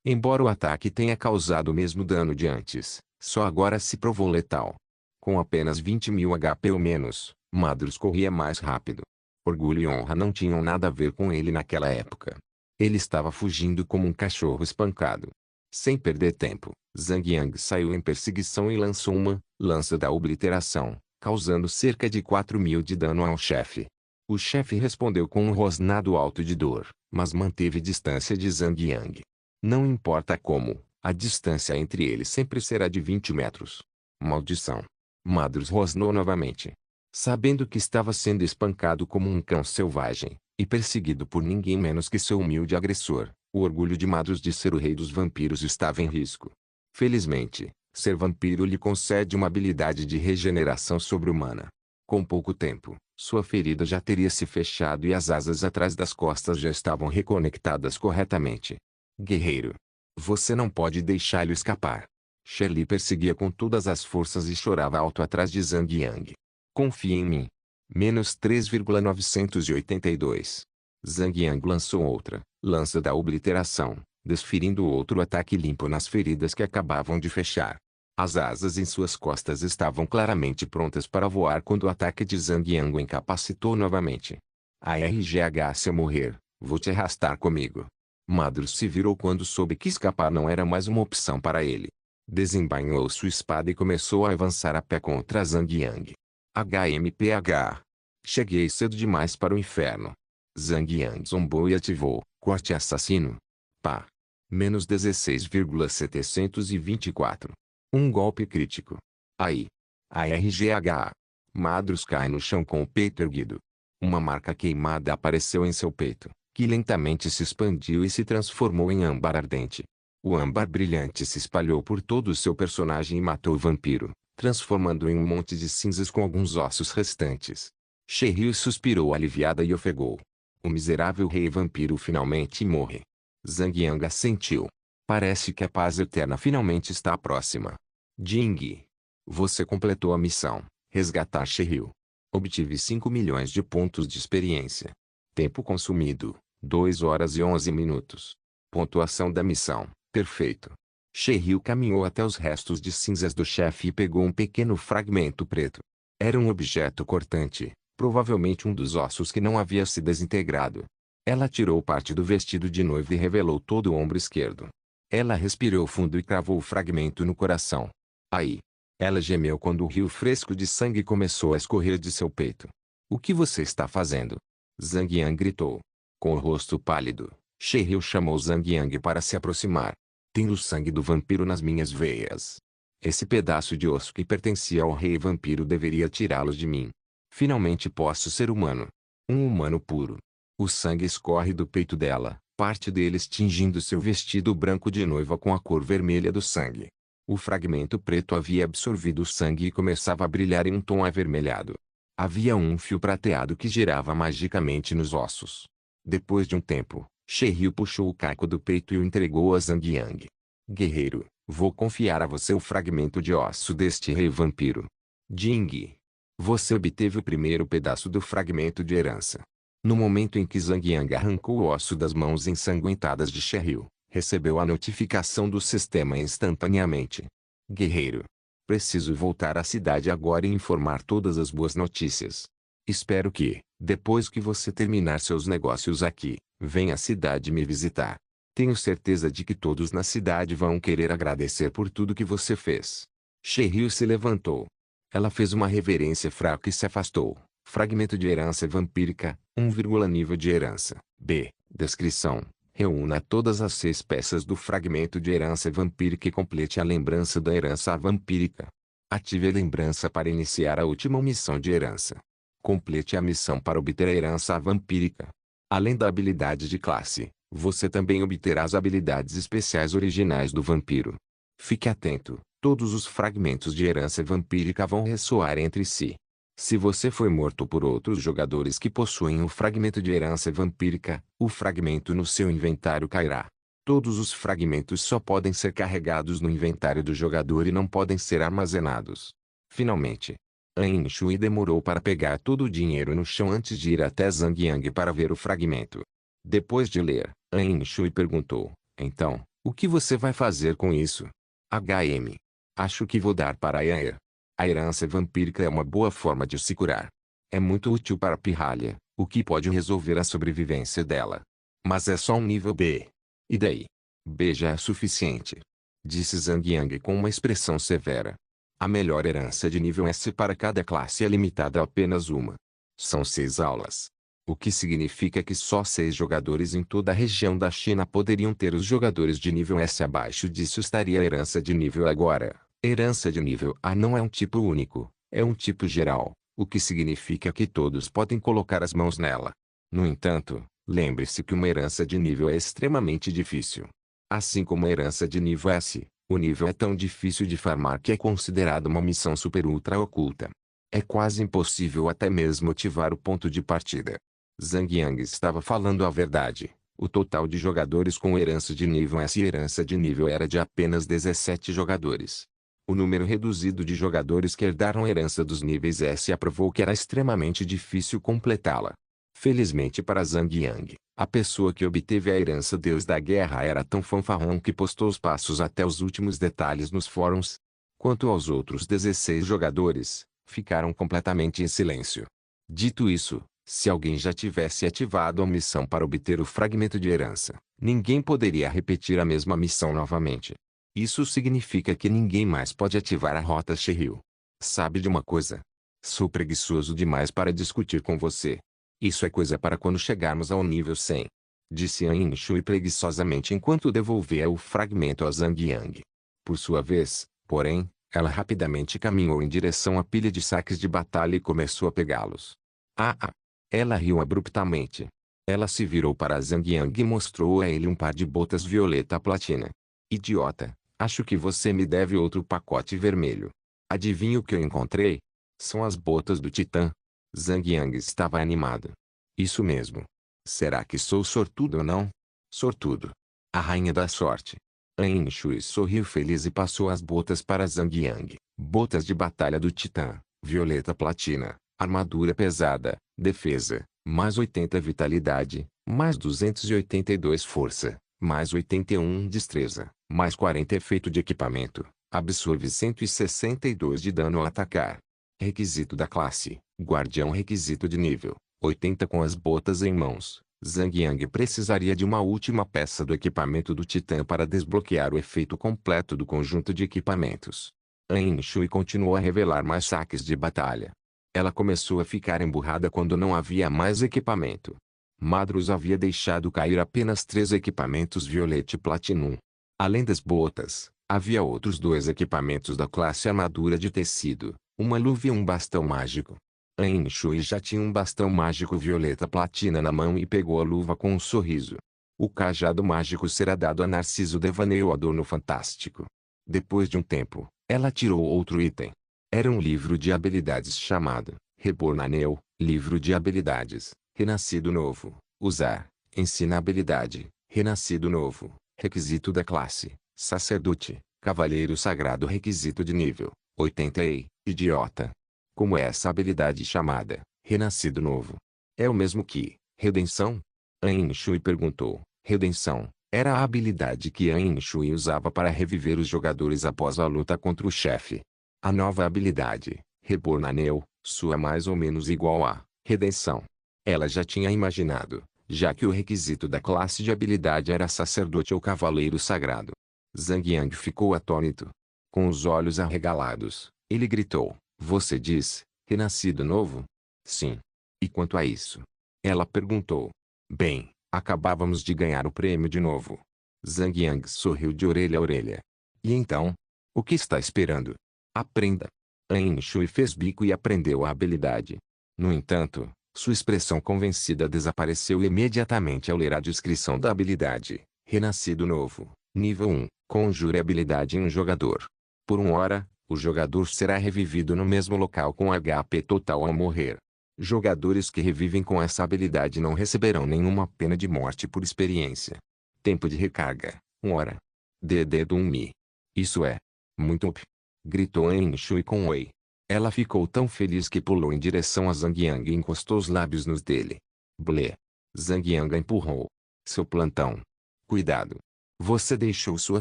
Embora o ataque tenha causado o mesmo dano de antes, só agora se provou letal. Com apenas 20 mil HP ou menos, Madrus corria mais rápido. Orgulho e honra não tinham nada a ver com ele naquela época. Ele estava fugindo como um cachorro espancado. Sem perder tempo, Zhang Yang saiu em perseguição e lançou uma lança da obliteração, causando cerca de 4.000 de dano ao chefe. O chefe respondeu com um rosnado alto de dor, mas manteve distância de Zhang Yang. Não importa como, a distância entre eles sempre será de 20 metros. Maldição! Madrus rosnou novamente. Sabendo que estava sendo espancado como um cão selvagem, e perseguido por ninguém menos que seu humilde agressor, o orgulho de Madros de ser o rei dos vampiros estava em risco. Felizmente, ser vampiro lhe concede uma habilidade de regeneração sobre-humana. Com pouco tempo, sua ferida já teria se fechado e as asas atrás das costas já estavam reconectadas corretamente. Guerreiro. Você não pode deixá-lo escapar. Shirley perseguia com todas as forças e chorava alto atrás de Zhang Yang. Confie em mim. -3,982. Zhang Yang lançou outra, lança da obliteração, desferindo outro ataque limpo nas feridas que acabavam de fechar. As asas em suas costas estavam claramente prontas para voar quando o ataque de Zhang Yang o incapacitou novamente. ARGH, se eu morrer, vou te arrastar comigo. Madros se virou quando soube que escapar não era mais uma opção para ele. Desembainhou sua espada e começou a avançar a pé contra Zhang Yang. HMPH. Cheguei cedo demais para o inferno. Zhang Yang zombou e ativou, corte assassino. Pá. -16,724. Um golpe crítico. Aí. ARGH. Madros cai no chão com o peito erguido. Uma marca queimada apareceu em seu peito, que lentamente se expandiu e se transformou em âmbar ardente. O âmbar brilhante se espalhou por todo o seu personagem e matou o vampiro, transformando-o em um monte de cinzas com alguns ossos restantes. Cheryl suspirou aliviada e ofegou. O miserável rei vampiro finalmente morre. Zhang Yang assentiu. Parece que a paz eterna finalmente está próxima. Jing. Você completou a missão, resgatar Cheryl. Obtive 5 milhões de pontos de experiência. Tempo consumido, 2 horas e 11 minutos. Pontuação da missão, perfeito. Cheryl caminhou até os restos de cinzas do chefe e pegou um pequeno fragmento preto. Era um objeto cortante, provavelmente um dos ossos que não havia se desintegrado. Ela tirou parte do vestido de noiva e revelou todo o ombro esquerdo. Ela respirou fundo e cravou o fragmento no coração. Aí. Ela gemeu quando o rio fresco de sangue começou a escorrer de seu peito. O que você está fazendo? Zhang Yang gritou. Com o rosto pálido, Cheryl chamou Zhang Yang para se aproximar. Tenho o sangue do vampiro nas minhas veias. Esse pedaço de osso que pertencia ao rei vampiro deveria tirá-lo de mim. Finalmente posso ser humano. Um humano puro. O sangue escorre do peito dela, parte deles tingindo seu vestido branco de noiva com a cor vermelha do sangue. O fragmento preto havia absorvido o sangue e começava a brilhar em um tom avermelhado. Havia um fio prateado que girava magicamente nos ossos. Depois de um tempo, Cheryl puxou o caco do peito e o entregou a Zhang Yang. Guerreiro, vou confiar a você o fragmento de osso deste rei vampiro. Jing. Você obteve o primeiro pedaço do fragmento de herança. No momento em que Zhang Yang arrancou o osso das mãos ensanguentadas de Cheryl, recebeu a notificação do sistema instantaneamente. Guerreiro. Preciso voltar à cidade agora e informar todas as boas notícias. Espero que, depois que você terminar seus negócios aqui, venha à cidade me visitar. Tenho certeza de que todos na cidade vão querer agradecer por tudo que você fez. Cheryl se levantou. Ela fez uma reverência fraca e se afastou. Fragmento de herança vampírica, 1, nível de herança. B. Descrição. Reúna todas as 6 peças do fragmento de herança vampírica e complete a lembrança da herança vampírica. Ative a lembrança para iniciar a última missão de herança. Complete a missão para obter a herança vampírica. Além da habilidade de classe, você também obterá as habilidades especiais originais do vampiro. Fique atento, todos os fragmentos de herança vampírica vão ressoar entre si. Se você foi morto por outros jogadores que possuem o fragmento de herança vampírica, o fragmento no seu inventário cairá. Todos os fragmentos só podem ser carregados no inventário do jogador e não podem ser armazenados. Finalmente, An Shui demorou para pegar todo o dinheiro no chão antes de ir até Zhang Yang para ver o fragmento. Depois de ler, An Shui perguntou, então, o que você vai fazer com isso? HM. Acho que vou dar para a Yair. A herança vampírica é uma boa forma de se curar. É muito útil para a pirralha, o que pode resolver a sobrevivência dela. Mas é só um nível B. E daí? B já é suficiente. Disse Zhang Yang com uma expressão severa. A melhor herança de nível S para cada classe é limitada a apenas uma. São 6 aulas. O que significa que só 6 jogadores em toda a região da China poderiam ter os jogadores de nível S. Abaixo disso estaria a herança de nível agora. Herança de nível A não é um tipo único, é um tipo geral. o que significa que todos podem colocar as mãos nela. No entanto, lembre-se que uma herança de nível é extremamente difícil. Assim como a herança de nível S, o nível é tão difícil de farmar que é considerado uma missão super ultra oculta. É quase impossível até mesmo ativar o ponto de partida. Zhang Yang estava falando a verdade. O total de jogadores com herança de nível S e herança de nível era de apenas 17 jogadores. O número reduzido de jogadores que herdaram a herança dos níveis S provou que era extremamente difícil completá-la. Felizmente para Zhang Yang, a pessoa que obteve a herança Deus da Guerra era tão fanfarrão que postou os passos até os últimos detalhes nos fóruns. Quanto aos outros 16 jogadores, ficaram completamente em silêncio. Dito isso, se alguém já tivesse ativado a missão para obter o fragmento de herança, ninguém poderia repetir a mesma missão novamente. Isso significa que ninguém mais pode ativar a rota Shiryu. Sabe de uma coisa? Sou preguiçoso demais para discutir com você. Isso é coisa para quando chegarmos ao nível 100. Disse An Shui preguiçosamente enquanto devolvia o fragmento a Zhang Yang. Por sua vez, porém, ela rapidamente caminhou em direção à pilha de saques de batalha e começou a pegá-los. Ah! Ela riu abruptamente. Ela se virou para Zhang Yang e mostrou a ele um par de botas violeta platina. Idiota, acho que você me deve outro pacote vermelho. Adivinha o que eu encontrei? São as botas do Titã. Zhang Yang estava animado. Isso mesmo. Será que sou sortudo ou não? Sortudo. A rainha da sorte. An Shui sorriu feliz e passou as botas para Zhang Yang. Botas de batalha do Titã, violeta platina, armadura pesada, defesa, mais 80 vitalidade, mais 282 força, mais 81 destreza, mais 40 efeito de equipamento, absorve 162 de dano ao atacar. Requisito da classe, guardião requisito de nível, 80 com as botas em mãos. Zhang Yang precisaria de uma última peça do equipamento do Titã para desbloquear o efeito completo do conjunto de equipamentos. An Shui continuou a revelar mais saques de batalha. Ela começou a ficar emburrada quando não havia mais equipamento. Madros havia deixado cair apenas 3 equipamentos Violete Platinum. Além das botas, havia outros 2 equipamentos da classe armadura de tecido, uma luva e um bastão mágico. An Shui já tinha um bastão mágico violeta platina na mão e pegou a luva com um sorriso. O cajado mágico será dado a Narciso Devaneio Adorno Fantástico. Depois de um tempo, ela tirou outro item. Era um livro de habilidades chamado Reborn Anel, livro de habilidades, renascido novo, usar, ensina habilidade, renascido novo, requisito da classe, sacerdote, cavaleiro sagrado requisito de nível, 80 e, idiota. Como é essa habilidade chamada, renascido novo? É o mesmo que, redenção? An Shui perguntou. Redenção, era a habilidade que An Shui usava para reviver os jogadores após a luta contra o chefe. A nova habilidade, Reborn Anel, soa mais ou menos igual a redenção. Ela já tinha imaginado, já que o requisito da classe de habilidade era sacerdote ou cavaleiro sagrado. Zhang Yang ficou atônito. Com os olhos arregalados, ele gritou. Você diz, renascido novo? Sim. E quanto a isso? Ela perguntou. Bem, acabávamos de ganhar o prêmio de novo. Zhang Yang sorriu de orelha a orelha. E então? O que está esperando? Aprenda. An Shui fez bico e aprendeu a habilidade. No entanto, sua expressão convencida desapareceu imediatamente ao ler a descrição da habilidade. Renascido novo, nível 1, conjure habilidade em um jogador. Por 1 hora, o jogador será revivido no mesmo local com HP total ao morrer. Jogadores que revivem com essa habilidade não receberão nenhuma pena de morte por experiência. Tempo de recarga, 1 hora. DD do 1 Mi. Isso é muito up. Gritou An Shui com Wei. Ela ficou tão feliz que pulou em direção a Zhang Yang e encostou os lábios nos dele. Blé. Zhang Yang empurrou. Seu plantão. Cuidado. Você deixou sua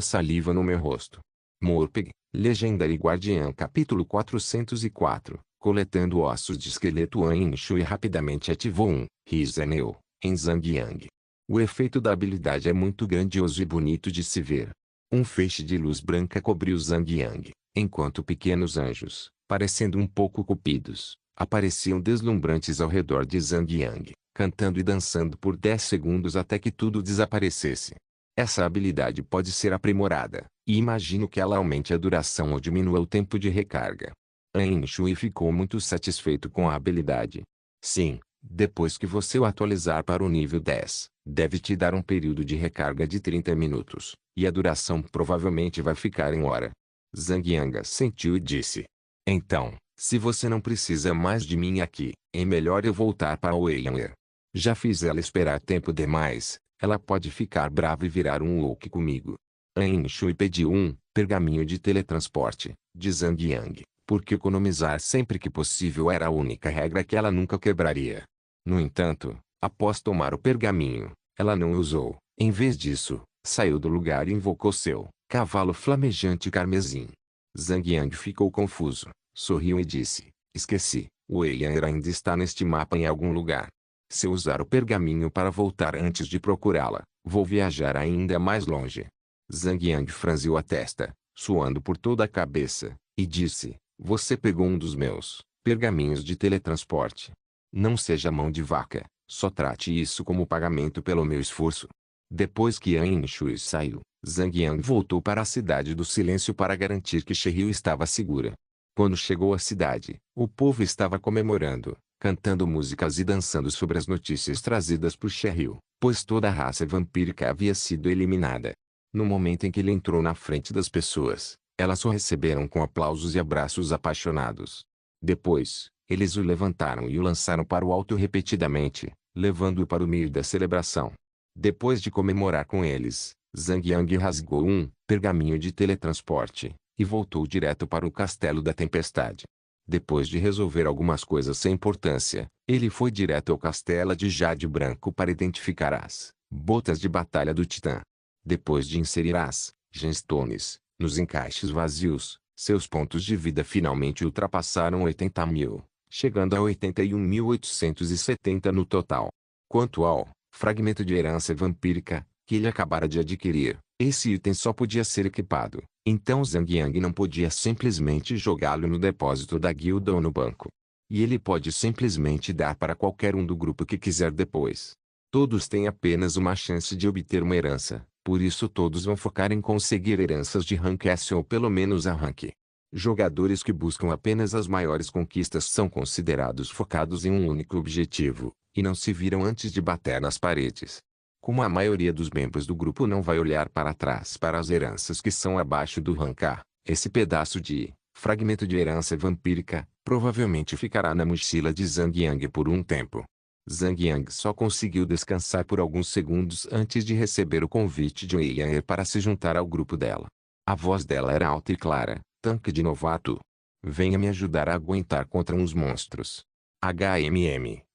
saliva no meu rosto. Morpeg, Legendary Guardiã capítulo 404, coletando ossos de esqueleto An Shui rapidamente ativou um Rizeneu em Zhang Yang. O efeito da habilidade é muito grandioso e bonito de se ver. Um feixe de luz branca cobriu Zhang Yang, enquanto pequenos anjos, parecendo um pouco cupidos, apareciam deslumbrantes ao redor de Zhang Yang, cantando e dançando por 10 segundos até que tudo desaparecesse. Essa habilidade pode ser aprimorada, e imagino que ela aumente a duração ou diminua o tempo de recarga. An Shui ficou muito satisfeito com a habilidade. Sim, depois que você o atualizar para o nível 10, deve te dar um período de recarga de 30 minutos, e a duração provavelmente vai ficar em hora. Zhang Yang sentiu e disse. Então, se você não precisa mais de mim aqui, é melhor eu voltar para Wei-Yan. Já fiz ela esperar tempo demais, ela pode ficar brava e virar um louco comigo. An Shui pediu um pergaminho de teletransporte, de Zhang Yang, porque economizar sempre que possível era a única regra que ela nunca quebraria. No entanto, após tomar o pergaminho, ela não o usou. Em vez disso, saiu do lugar e invocou seu cavalo flamejante carmesim. Zhang Yang ficou confuso, sorriu e disse, esqueci, Wei-Yan ainda está neste mapa em algum lugar. Se eu usar o pergaminho para voltar antes de procurá-la, vou viajar ainda mais longe. Zhang Yang franziu a testa, suando por toda a cabeça, e disse, você pegou um dos meus pergaminhos de teletransporte. Não seja mão de vaca, só trate isso como pagamento pelo meu esforço. Depois que An Shui saiu, Zhang Yang voltou para a cidade do silêncio para garantir que Shiryu estava segura. Quando chegou à cidade, o povo estava comemorando, cantando músicas e dançando sobre as notícias trazidas por Shiryu, pois toda a raça vampírica havia sido eliminada. No momento em que ele entrou na frente das pessoas, elas o receberam com aplausos e abraços apaixonados. Depois, eles o levantaram e o lançaram para o alto repetidamente, levando-o para o meio da celebração. Depois de comemorar com eles, Zhang Yang rasgou um pergaminho de teletransporte, e voltou direto para o Castelo da Tempestade. Depois de resolver algumas coisas sem importância, ele foi direto ao Castelo de Jade Branco para identificar as botas de batalha do Titã. Depois de inserir as gemstones nos encaixes vazios, seus pontos de vida finalmente ultrapassaram 80.000, chegando a 81.870 no total. Quanto ao fragmento de herança vampírica, que ele acabara de adquirir, esse item só podia ser equipado, então Zhang Yang não podia simplesmente jogá-lo no depósito da guilda ou no banco. E ele pode simplesmente dar para qualquer um do grupo que quiser depois. Todos têm apenas uma chance de obter uma herança, por isso todos vão focar em conseguir heranças de rank S ou pelo menos a rank. Jogadores que buscam apenas as maiores conquistas são considerados focados em um único objetivo, e não se viram antes de bater nas paredes. Como a maioria dos membros do grupo não vai olhar para trás para as heranças que são abaixo do rank A, esse pedaço de fragmento de herança vampírica provavelmente ficará na mochila de Zhang Yang por um tempo. Zhang Yang só conseguiu descansar por alguns segundos antes de receber o convite de Wei-Yan para se juntar ao grupo dela. A voz dela era alta e clara, tanque de novato. Venha me ajudar a aguentar contra uns monstros.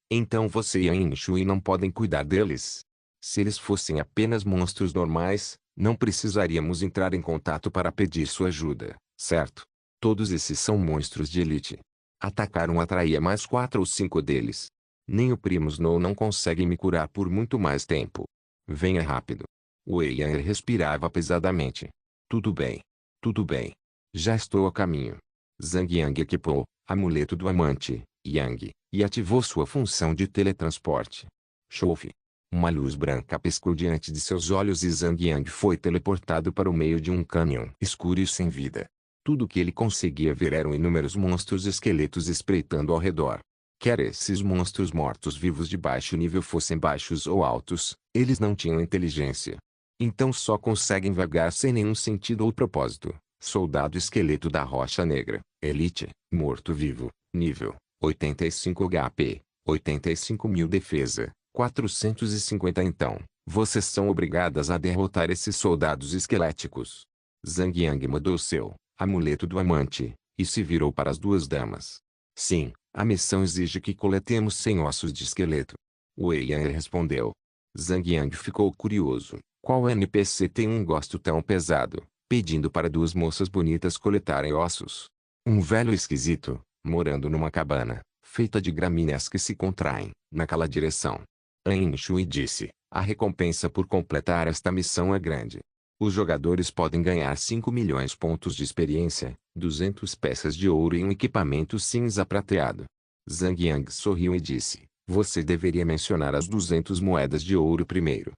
Então você e An Shui não podem cuidar deles? Se eles fossem apenas monstros normais, não precisaríamos entrar em contato para pedir sua ajuda, certo? Todos esses são monstros de elite. Atacar um atraía mais 4 ou 5 deles. Nem o Primo Snow não consegue me curar por muito mais tempo. Venha rápido. Wei-Yan respirava pesadamente. Tudo bem. Tudo bem. Já estou a caminho. Zhang Yang equipou amuleto do amante, Yang, e ativou sua função de teletransporte. Chofe. Uma luz branca piscou diante de seus olhos e Zhang Yang foi teleportado para o meio de um cânion escuro e sem vida. Tudo que ele conseguia ver eram inúmeros monstros esqueletos espreitando ao redor. Quer esses monstros mortos-vivos de baixo nível fossem baixos ou altos, eles não tinham inteligência. Então só conseguem vagar sem nenhum sentido ou propósito. Soldado esqueleto da Rocha Negra, Elite, morto-vivo, nível 85 HP, 85.000 defesa, 450. Então, vocês são obrigadas a derrotar esses soldados esqueléticos. Zhang Yang mudou seu amuleto do amante, e se virou para as duas damas. Sim, a missão exige que coletemos 100 ossos de esqueleto. Wei-Yan respondeu. Zhang Yang ficou curioso. Qual NPC tem um gosto tão pesado, pedindo para duas moças bonitas coletarem ossos? Um velho esquisito, morando numa cabana, feita de gramíneas que se contraem, naquela direção. An Shui disse, a recompensa por completar esta missão é grande. Os jogadores podem ganhar 5 milhões pontos de experiência, 200 peças de ouro e um equipamento cinza prateado. Zhang Yang sorriu e disse, você deveria mencionar as 200 moedas de ouro primeiro.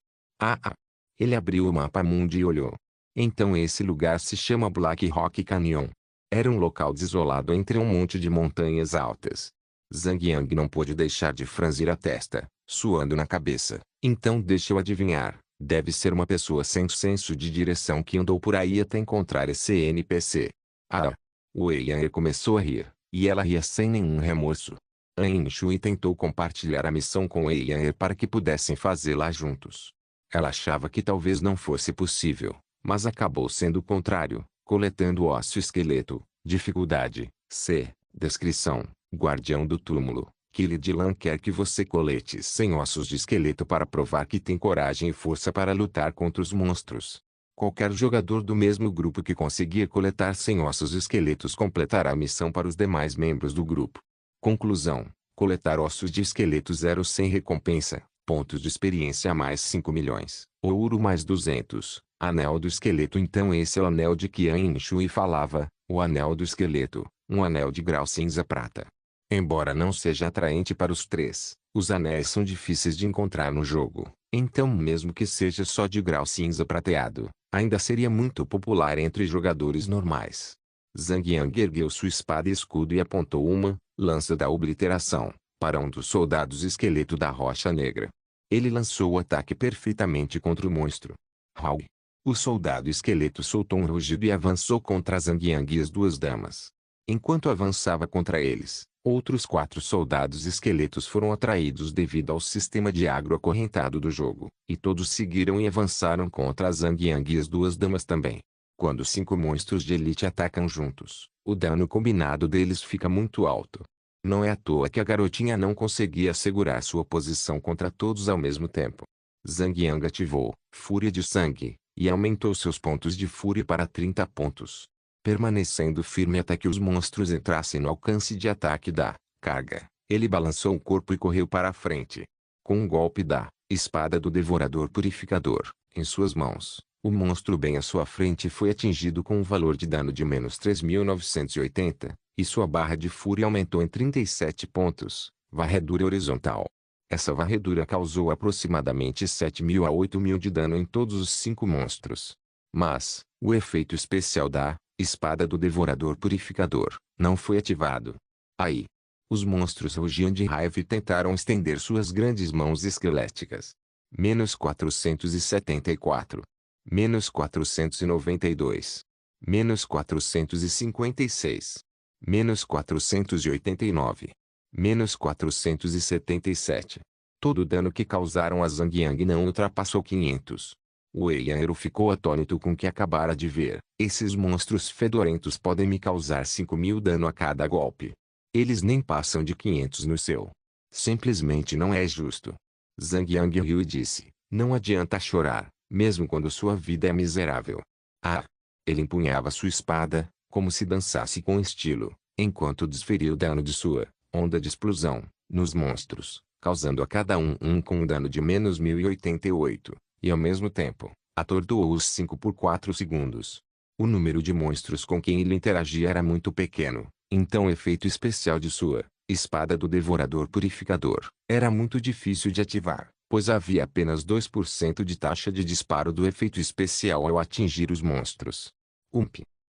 Ele abriu o mapa mundi e olhou. Então esse lugar se chama Black Rock Canyon. Era um local desolado entre um monte de montanhas altas. Zhang Yang não pôde deixar de franzir a testa, suando na cabeça. Então deixa eu adivinhar, deve ser uma pessoa sem senso de direção que andou por aí até encontrar esse NPC. Ah! Wei Yan começou a rir, e ela ria sem nenhum remorso. An Shui tentou compartilhar a missão com Wei Yan para que pudessem fazê-la juntos. Ela achava que talvez não fosse possível, mas acabou sendo o contrário, coletando ósseo esqueleto. Dificuldade, C. Descrição, Guardião do Túmulo. Kili Dylan quer que você colete 100 ossos de esqueleto para provar que tem coragem e força para lutar contra os monstros. Qualquer jogador do mesmo grupo que conseguir coletar 100 ossos esqueletos completará a missão para os demais membros do grupo. Conclusão: coletar ossos de esqueleto 0 sem recompensa, pontos de experiência mais 5 milhões, ouro mais 200, anel do esqueleto. Então esse é o anel de que An Shui falava, o anel do esqueleto, um anel de grau cinza-prata. Embora não seja atraente para os três, os anéis são difíceis de encontrar no jogo, então mesmo que seja só de grau cinza prateado, ainda seria muito popular entre jogadores normais. Zhang Yang ergueu sua espada e escudo e apontou uma lança da obliteração para um dos soldados esqueleto da Rocha Negra. Ele lançou o ataque perfeitamente contra o monstro. Hau! O soldado esqueleto soltou um rugido e avançou contra Zhang Yang e as duas damas. Enquanto avançava contra eles, outros 4 soldados esqueletos foram atraídos devido ao sistema de agro acorrentado do jogo, e todos seguiram e avançaram contra Zhang Yang e as duas damas também. Quando 5 monstros de elite atacam juntos, o dano combinado deles fica muito alto. Não é à toa que a garotinha não conseguia segurar sua posição contra todos ao mesmo tempo. Zhang Yang ativou Fúria de Sangue, e aumentou seus pontos de fúria para 30 pontos. Permanecendo firme até que os monstros entrassem no alcance de ataque da carga, ele balançou o corpo e correu para a frente. Com um golpe da espada do Devorador Purificador em suas mãos, o monstro bem à sua frente foi atingido com um valor de dano de menos 3.980, e sua barra de fúria aumentou em 37 pontos, varredura horizontal. Essa varredura causou aproximadamente 7.000 a 8.000 de dano em todos os 5 monstros. Mas, o efeito especial da espada do Devorador Purificador não foi ativado. Aí, os monstros rugiam de raiva e tentaram estender suas grandes mãos esqueléticas. Menos 474. Menos 492. Menos 456. Menos 489. Menos 477. Todo o dano que causaram a Zhang Yang não ultrapassou 500. Wei Yan ficou atônito com o que acabara de ver. Esses monstros fedorentos podem me causar 5.000 dano a cada golpe. Eles nem passam de 500 no seu. Simplesmente não é justo. Zhang Yang riu e disse, não adianta chorar, mesmo quando sua vida é miserável. Ah! Ele empunhava sua espada, como se dançasse com estilo, enquanto desferia o dano de sua onda de explosão nos monstros, causando a cada um com um dano de menos 1088, e ao mesmo tempo, atordoou-os 5 por 4 segundos. O número de monstros com quem ele interagia era muito pequeno, então o efeito especial de sua espada do Devorador Purificador era muito difícil de ativar, pois havia apenas 2% de taxa de disparo do efeito especial ao atingir os monstros.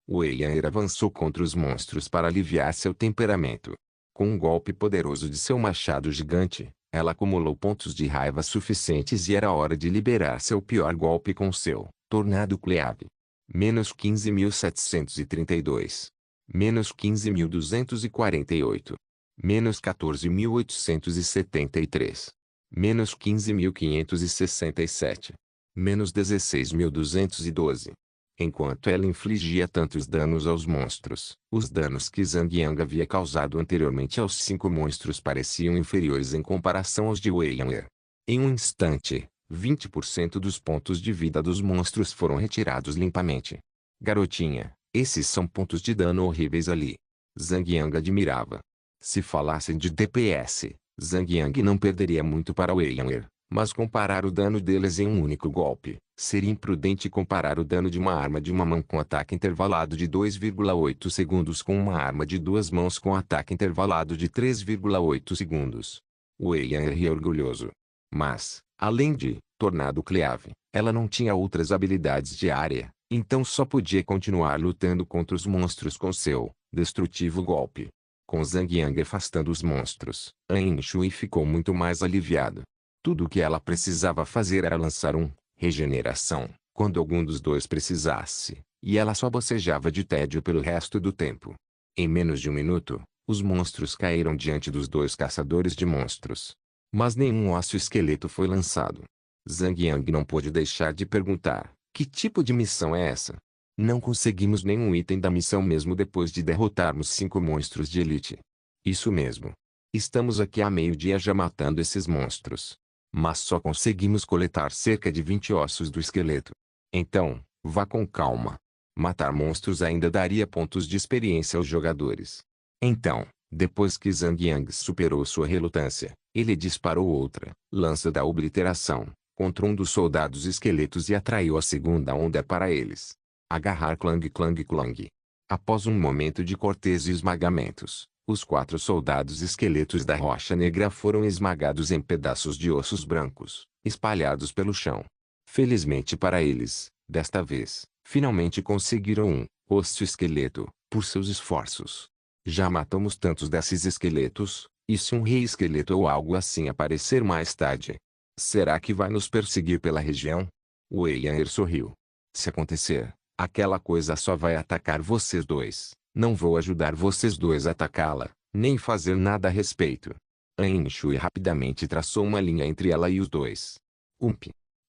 Wei Yan avançou contra os monstros para aliviar seu temperamento. Com um golpe poderoso de seu machado gigante, ela acumulou pontos de raiva suficientes e era hora de liberar seu pior golpe com seu Tornado Cleave. Menos 15.732. Menos 15.248. Menos 14.873. Menos 15.567. Menos 16.212. Enquanto ela infligia tantos danos aos monstros, os danos que Zhang Yang havia causado anteriormente aos 5 monstros pareciam inferiores em comparação aos de Wei Yan. Em um instante, 20% dos pontos de vida dos monstros foram retirados limpamente. Garotinha, esses são pontos de dano horríveis ali. Zhang Yang admirava. Se falassem de DPS, Zhang Yang não perderia muito para Wei Yan. Mas comparar o dano deles em um único golpe, seria imprudente comparar o dano de uma arma de uma mão com ataque intervalado de 2,8 segundos com uma arma de 2 mãos com ataque intervalado de 3,8 segundos. Wei Yan ria orgulhoso. Mas, além de Tornado Cleave, ela não tinha outras habilidades de área, Então só podia continuar lutando contra os monstros com seu destrutivo golpe. Com Zhang Yang afastando os monstros, An Shui ficou muito mais aliviado. Tudo o que ela precisava fazer era lançar regeneração, quando algum dos dois precisasse, e ela só bocejava de tédio pelo resto do tempo. Em menos de um minuto, os monstros caíram diante dos dois caçadores de monstros. Mas nenhum osso esqueleto foi lançado. Zhang Yang não pôde deixar de perguntar, que tipo de missão é essa? Não conseguimos nenhum item da missão mesmo depois de derrotarmos 5 monstros de elite. Isso mesmo. Estamos aqui há meio-dia já matando esses monstros. Mas só conseguimos coletar cerca de 20 ossos do esqueleto. Então, vá com calma. Matar monstros ainda daria pontos de experiência aos jogadores. Então, depois que Zhang Yang superou sua relutância, ele disparou outra lança da obliteração contra um dos soldados esqueletos e atraiu a segunda onda para eles. Agarrar clang clang clang. Após um momento de cortes e esmagamentos, os 4 soldados esqueletos da Rocha Negra foram esmagados em pedaços de ossos brancos, espalhados pelo chão. Felizmente para eles, desta vez, finalmente conseguiram osso esqueleto, por seus esforços. Já matamos tantos desses esqueletos, e se um rei esqueleto ou algo assim aparecer mais tarde? Será que vai nos perseguir pela região? Wei Yan sorriu. Se acontecer, aquela coisa só vai atacar vocês dois. Não vou ajudar vocês dois a atacá-la, nem fazer nada a respeito. An Shui rapidamente traçou uma linha entre ela e os dois.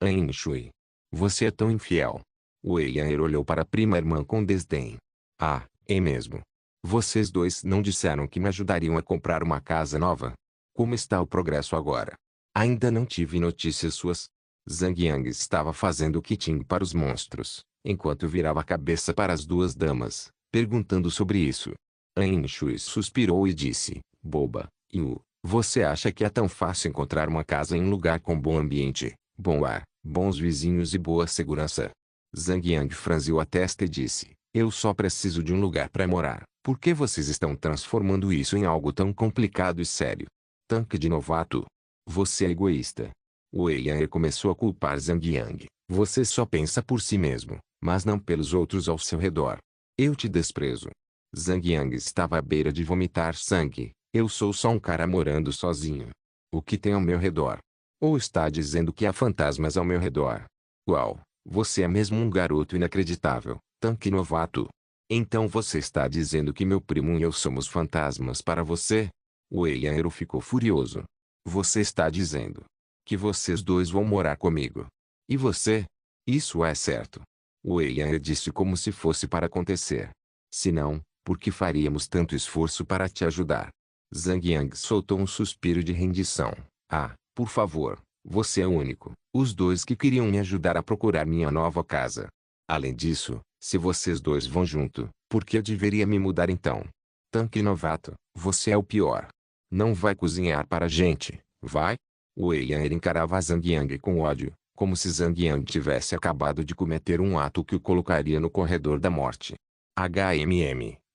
An Shui. Você é tão infiel. Wei Yan olhou para a prima irmã com desdém. Ah, é mesmo. Vocês dois não disseram que me ajudariam a comprar uma casa nova? Como está o progresso agora? Ainda não tive notícias suas. Zhang Yang estava fazendo kitting para os monstros, enquanto virava a cabeça para as duas damas, perguntando sobre isso. An Shui suspirou e disse, boba, Yu, você acha que é tão fácil encontrar uma casa em um lugar com bom ambiente, bom ar, bons vizinhos e boa segurança? Zhang Yang franziu a testa e disse, eu só preciso de um lugar para morar. Por que vocês estão transformando isso em algo tão complicado e sério? Tanque de novato. Você é egoísta. Wei Yan começou a culpar Zhang Yang. Você só pensa por si mesmo, mas não pelos outros ao seu redor. Eu te desprezo. Zhang Yang estava à beira de vomitar sangue. Eu sou só um cara morando sozinho. O que tem ao meu redor? Ou está dizendo que há fantasmas ao meu redor? Uau, você é mesmo um garoto inacreditável, tanque novato. Então você está dizendo que meu primo e eu somos fantasmas para você? Wei Yan ficou furioso. Você está dizendo que vocês dois vão morar comigo. E você? Isso é certo. Wei Yan disse como se fosse para acontecer. Se não, por que faríamos tanto esforço para te ajudar? Zhang Yang soltou um suspiro de rendição. Ah, por favor, você é o único. Os dois que queriam me ajudar a procurar minha nova casa. Além disso, se vocês dois vão junto, por que eu deveria me mudar então? Tanque novato, você é o pior. Não vai cozinhar para a gente, vai? Wei Yan encarava Zhang Yang com ódio, como se Zhang Yang tivesse acabado de cometer um ato que o colocaria no corredor da morte.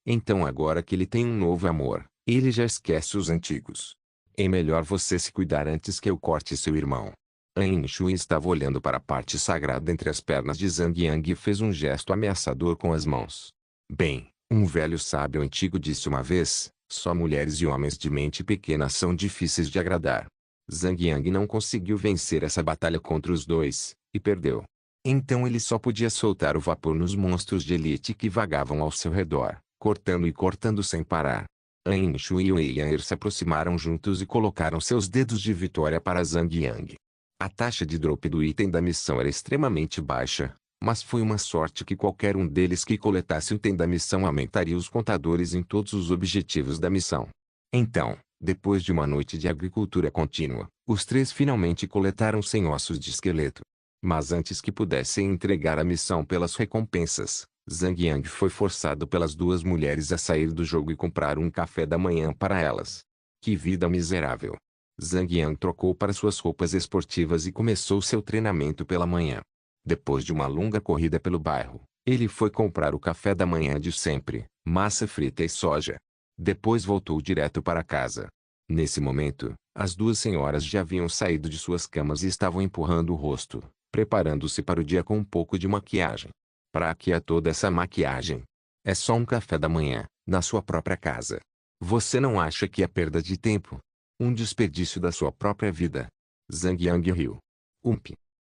Então agora que ele tem um novo amor, ele já esquece os antigos. É melhor você se cuidar antes que eu corte seu irmão. An Shui estava olhando para a parte sagrada entre as pernas de Zhang Yang e fez um gesto ameaçador com as mãos. Bem, um velho sábio antigo disse uma vez, só mulheres e homens de mente pequena são difíceis de agradar. Zhang Yang não conseguiu vencer essa batalha contra os dois, e perdeu. Então ele só podia soltar o vapor nos monstros de elite que vagavam ao seu redor, cortando e cortando sem parar. An Shui e Wei Yan se aproximaram juntos e colocaram seus dedos de vitória para Zhang Yang. A taxa de drop do item da missão era extremamente baixa, mas foi uma sorte que qualquer um deles que coletasse o item da missão aumentaria os contadores em todos os objetivos da missão. Então, depois de uma noite de agricultura contínua, os três finalmente coletaram 100 ossos de esqueleto. Mas antes que pudessem entregar a missão pelas recompensas, Zhang Yang foi forçado pelas duas mulheres a sair do jogo e comprar um café da manhã para elas. Que vida miserável! Zhang Yang trocou para suas roupas esportivas e começou seu treinamento pela manhã. Depois de uma longa corrida pelo bairro, ele foi comprar o café da manhã de sempre, massa frita e soja. Depois voltou direto para casa. Nesse momento, as duas senhoras já haviam saído de suas camas e estavam empurrando o rosto, preparando-se para o dia com um pouco de maquiagem. Pra que é toda essa maquiagem? É só um café da manhã, na sua própria casa. Você não acha que é perda de tempo? Um desperdício da sua própria vida. Zhang Yang riu.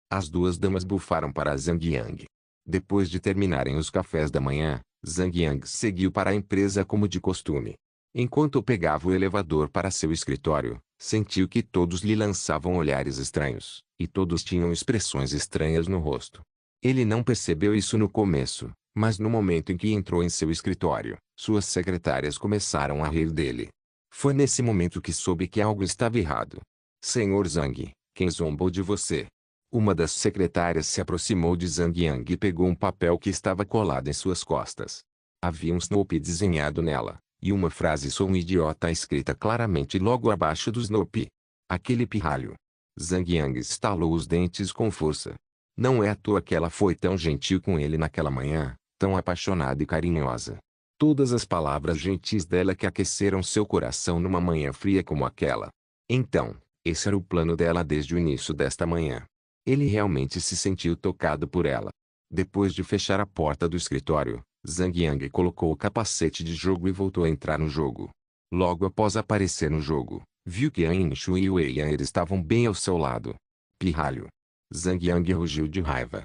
As duas damas bufaram para Zhang Yang. Depois de terminarem os cafés da manhã, Zhang Yang seguiu para a empresa como de costume. Enquanto pegava o elevador para seu escritório, sentiu que todos lhe lançavam olhares estranhos, e todos tinham expressões estranhas no rosto. Ele não percebeu isso no começo, mas no momento em que entrou em seu escritório, suas secretárias começaram a rir dele. Foi nesse momento que soube que algo estava errado. Senhor Zhang, quem zombou de você? Uma das secretárias se aproximou de Zhang Yang e pegou um papel que estava colado em suas costas. Havia um Snoopy desenhado nela, e uma frase "sou um idiota" escrita claramente logo abaixo do Snoopy. Aquele pirralho. Zhang Yang estalou os dentes com força. Não é à toa que ela foi tão gentil com ele naquela manhã, tão apaixonada e carinhosa. Todas as palavras gentis dela que aqueceram seu coração numa manhã fria como aquela. Então, esse era o plano dela desde o início desta manhã. Ele realmente se sentiu tocado por ela. Depois de fechar a porta do escritório, Zhang Yang colocou o capacete de jogo e voltou a entrar no jogo. Logo após aparecer no jogo, viu que An Shu e Wei Yan estavam bem ao seu lado. Pirralho. Zhang Yang rugiu de raiva.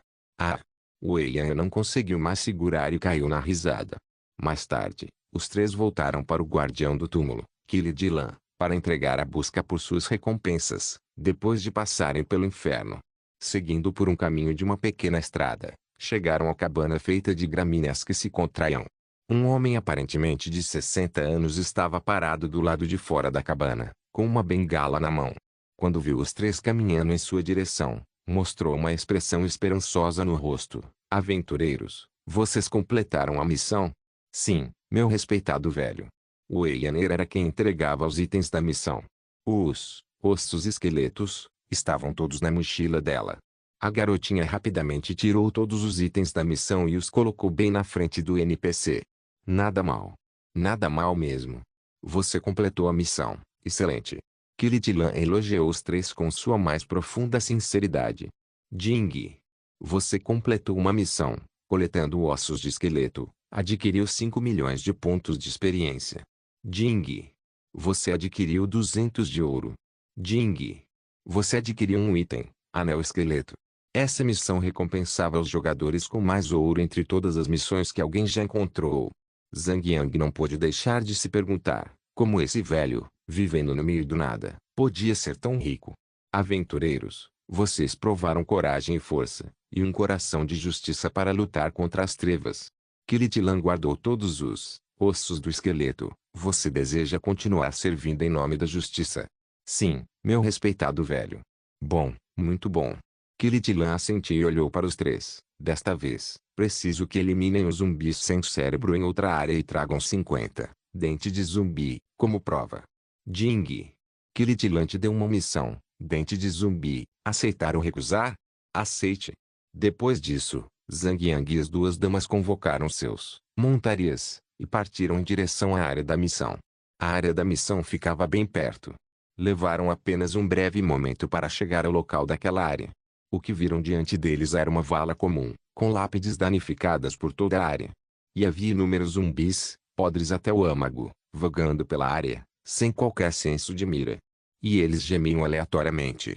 Wei Yan não conseguiu mais segurar e caiu na risada. Mais tarde, os três voltaram para o guardião do túmulo, Qili Dilan, para entregar a busca por suas recompensas, depois de passarem pelo inferno. Seguindo por um caminho de uma pequena estrada, chegaram à cabana feita de gramíneas que se contraíam. Um homem aparentemente de 60 anos estava parado do lado de fora da cabana, com uma bengala na mão. Quando viu os três caminhando em sua direção, mostrou uma expressão esperançosa no rosto. Aventureiros, vocês completaram a missão? Sim, meu respeitado velho. Wei Yan era quem entregava os itens da missão. Os ossos esqueletos estavam todos na mochila dela. A garotinha rapidamente tirou todos os itens da missão e os colocou bem na frente do NPC. Nada mal. Nada mal mesmo. Você completou a missão, excelente. Qili Dilan elogiou os três com sua mais profunda sinceridade. Jing. Você completou uma missão, coletando ossos de esqueleto, adquiriu 5 milhões de pontos de experiência. Jing. Você adquiriu 200 de ouro. Jing. Você adquiriu um item, anel esqueleto. Essa missão recompensava os jogadores com mais ouro entre todas as missões que alguém já encontrou. Zhang Yang não pôde deixar de se perguntar, como esse velho, vivendo no meio do nada, podia ser tão rico. Aventureiros, vocês provaram coragem e força, e um coração de justiça para lutar contra as trevas. Qili Dilan guardou todos os ossos do esqueleto. Você deseja continuar servindo em nome da justiça? Sim, meu respeitado velho. Bom, muito bom. Qili Dilan assentiu e olhou para os três. Desta vez, preciso que eliminem os zumbis sem cérebro em outra área e tragam 50 dente de zumbi, como prova. Jing. Qili Dilan te deu uma missão, dente de zumbi, aceitar ou recusar? Aceite. Depois disso, Zhang Yang e as duas damas convocaram seus montarias, e partiram em direção à área da missão. A área da missão ficava bem perto. Levaram apenas um breve momento para chegar ao local daquela área. O que viram diante deles era uma vala comum, com lápides danificadas por toda a área. E havia inúmeros zumbis, podres até o âmago, vagando pela área, sem qualquer senso de mira. E eles gemiam aleatoriamente.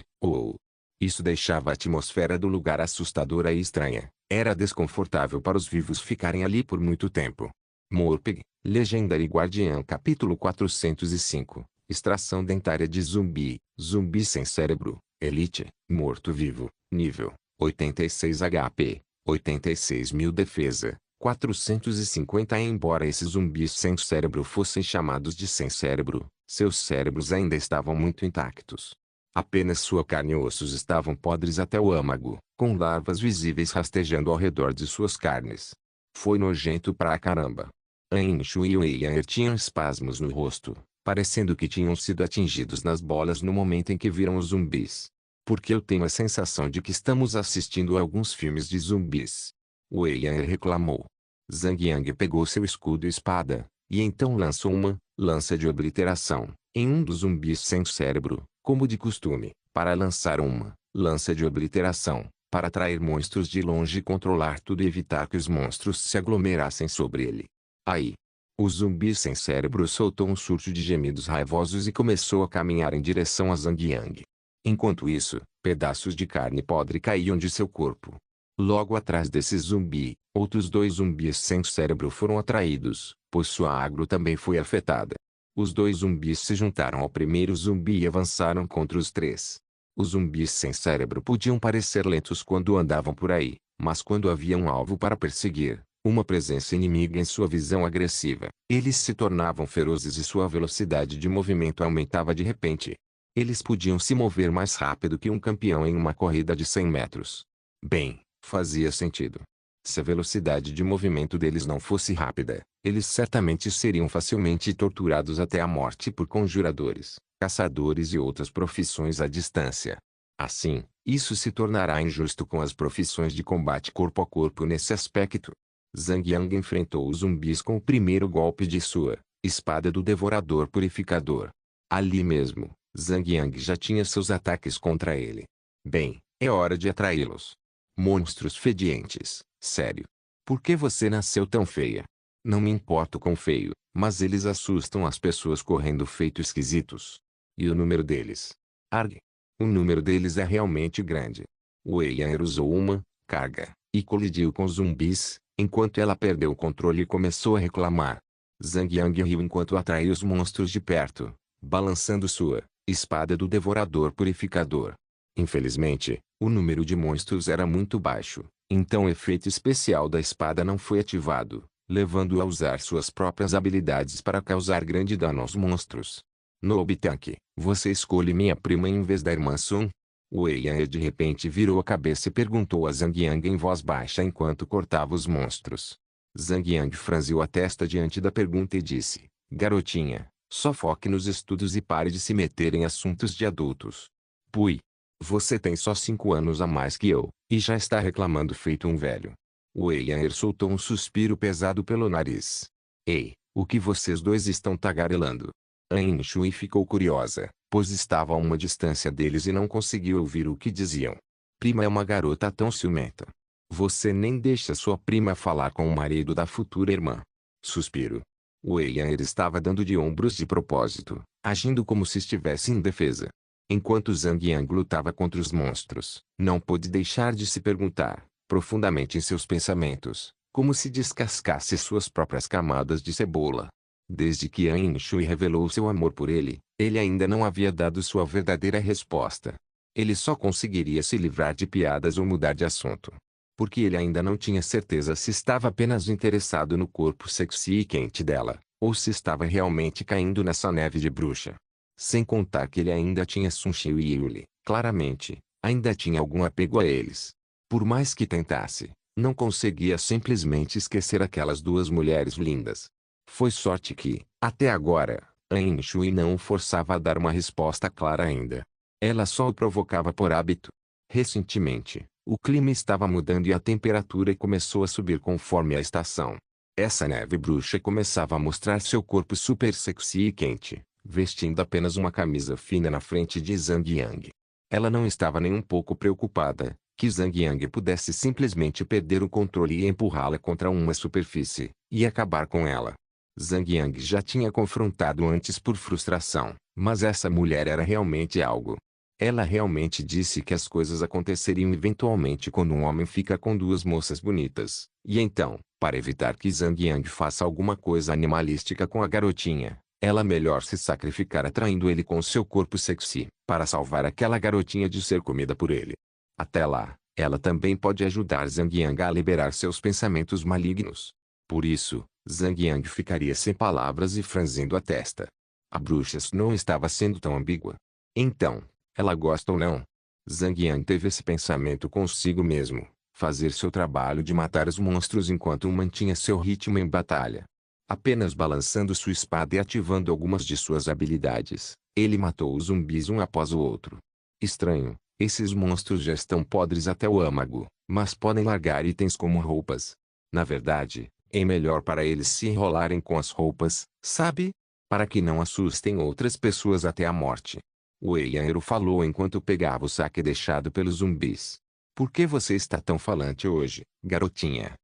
Isso deixava a atmosfera do lugar assustadora e estranha. Era desconfortável para os vivos ficarem ali por muito tempo. Morpeg, Legendary Guardian Capítulo 405 Extração dentária de zumbi, zumbi sem cérebro, Elite, morto-vivo, nível 86 HP, 86.000 defesa, 450. Embora esses zumbis sem cérebro fossem chamados de sem cérebro, seus cérebros ainda estavam muito intactos. Apenas sua carne e ossos estavam podres até o âmago, com larvas visíveis rastejando ao redor de suas carnes. Foi nojento pra caramba. An Shu e Wei Yan tinham espasmos no rosto, parecendo que tinham sido atingidos nas bolas no momento em que viram os zumbis. Porque eu tenho a sensação de que estamos assistindo a alguns filmes de zumbis. Wei Yan reclamou. Zhang Yang pegou seu escudo e espada, e então lançou uma lança de obliteração em um dos zumbis sem cérebro, como de costume, para lançar uma lança de obliteração para atrair monstros de longe e controlar tudo e evitar que os monstros se aglomerassem sobre ele. Aí, o zumbi sem cérebro soltou um surto de gemidos raivosos e começou a caminhar em direção a Zhang Yang. Enquanto isso, pedaços de carne podre caíam de seu corpo. Logo atrás desse zumbi, outros 2 zumbis sem cérebro foram atraídos, pois sua agro também foi afetada. Os 2 zumbis se juntaram ao primeiro zumbi e avançaram contra os 3. Os zumbis sem cérebro podiam parecer lentos quando andavam por aí, mas quando havia um alvo para perseguir, uma presença inimiga em sua visão agressiva, eles se tornavam ferozes e sua velocidade de movimento aumentava de repente. Eles podiam se mover mais rápido que um campeão em uma corrida de 100 metros. Bem, fazia sentido. Se a velocidade de movimento deles não fosse rápida, eles certamente seriam facilmente torturados até a morte por conjuradores, caçadores e outras profissões à distância. Assim, isso se tornará injusto com as profissões de combate corpo a corpo nesse aspecto. Zhang Yang enfrentou os zumbis com o primeiro golpe de sua espada do Devorador Purificador. Ali mesmo, Zhang Yang já tinha seus ataques contra ele. Bem, é hora de atraí-los. Monstros fedientes, sério. Por que você nasceu tão feia? Não me importo com feio, mas eles assustam as pessoas correndo feito esquisitos. E o número deles? Arg. O número deles é realmente grande. Wei Yan usou uma carga e colidiu com os zumbis, enquanto ela perdeu o controle e começou a reclamar. Zhang Yang riu enquanto atraía os monstros de perto, balançando sua espada do Devorador Purificador. Infelizmente, o número de monstros era muito baixo, então o efeito especial da espada não foi ativado, levando-o a usar suas próprias habilidades para causar grande dano aos monstros. No obtanque, você escolhe minha prima em vez da irmã Sun? Wei Yan de repente virou a cabeça e perguntou a Zhang Yang em voz baixa enquanto cortava os monstros. Zhang Yang franziu a testa diante da pergunta e disse: garotinha, só foque nos estudos e pare de se meter em assuntos de adultos. Pui. Você tem só 5 anos a mais que eu, e já está reclamando feito um velho. Wei Yan soltou um suspiro pesado pelo nariz. Ei, o que vocês dois estão tagarelando? An Shui ficou curiosa, pois estava a uma distância deles e não conseguiu ouvir o que diziam. Prima é uma garota tão ciumenta. Você nem deixa sua prima falar com o marido da futura irmã. Suspiro. Wei Yan estava dando de ombros de propósito, agindo como se estivesse indefesa. Enquanto Zhang Yang lutava contra os monstros, não pôde deixar de se perguntar, profundamente em seus pensamentos, como se descascasse suas próprias camadas de cebola. Desde que An Shui revelou seu amor por ele, ele ainda não havia dado sua verdadeira resposta. Ele só conseguiria se livrar de piadas ou mudar de assunto. Porque ele ainda não tinha certeza se estava apenas interessado no corpo sexy e quente dela, ou se estava realmente caindo nessa neve de bruxa. Sem contar que ele ainda tinha Sun Xiu e Yuli, claramente, ainda tinha algum apego a eles. Por mais que tentasse, não conseguia simplesmente esquecer aquelas 2 mulheres lindas. Foi sorte que, até agora, An Shui não o forçava a dar uma resposta clara ainda. Ela só o provocava por hábito. Recentemente, o clima estava mudando e a temperatura começou a subir conforme a estação. Essa neve bruxa começava a mostrar seu corpo super sexy e quente, vestindo apenas uma camisa fina na frente de Zhang Yang. Ela não estava nem um pouco preocupada que Zhang Yang pudesse simplesmente perder o controle e empurrá-la contra uma superfície, e acabar com ela. Zhang Yang já tinha confrontado antes por frustração, mas essa mulher era realmente algo. Ela realmente disse que as coisas aconteceriam eventualmente quando um homem fica com 2 moças bonitas, e então, para evitar que Zhang Yang faça alguma coisa animalística com a garotinha, ela melhor se sacrificar atraindo ele com seu corpo sexy, para salvar aquela garotinha de ser comida por ele. Até lá, ela também pode ajudar Zhang Yang a liberar seus pensamentos malignos. Por isso, Zhang Yang ficaria sem palavras e franzindo a testa. A bruxa não estava sendo tão ambígua. Então, ela gosta ou não? Zhang Yang teve esse pensamento consigo mesmo, fazer seu trabalho de matar os monstros enquanto mantinha seu ritmo em batalha. Apenas balançando sua espada e ativando algumas de suas habilidades, ele matou os zumbis um após o outro. Estranho, esses monstros já estão podres até o âmago, mas podem largar itens como roupas. Na verdade, é melhor para eles se enrolarem com as roupas, sabe? Para que não assustem outras pessoas até a morte. Wei Yan falou enquanto pegava o saque deixado pelos zumbis. Por que você está tão falante hoje, garotinha?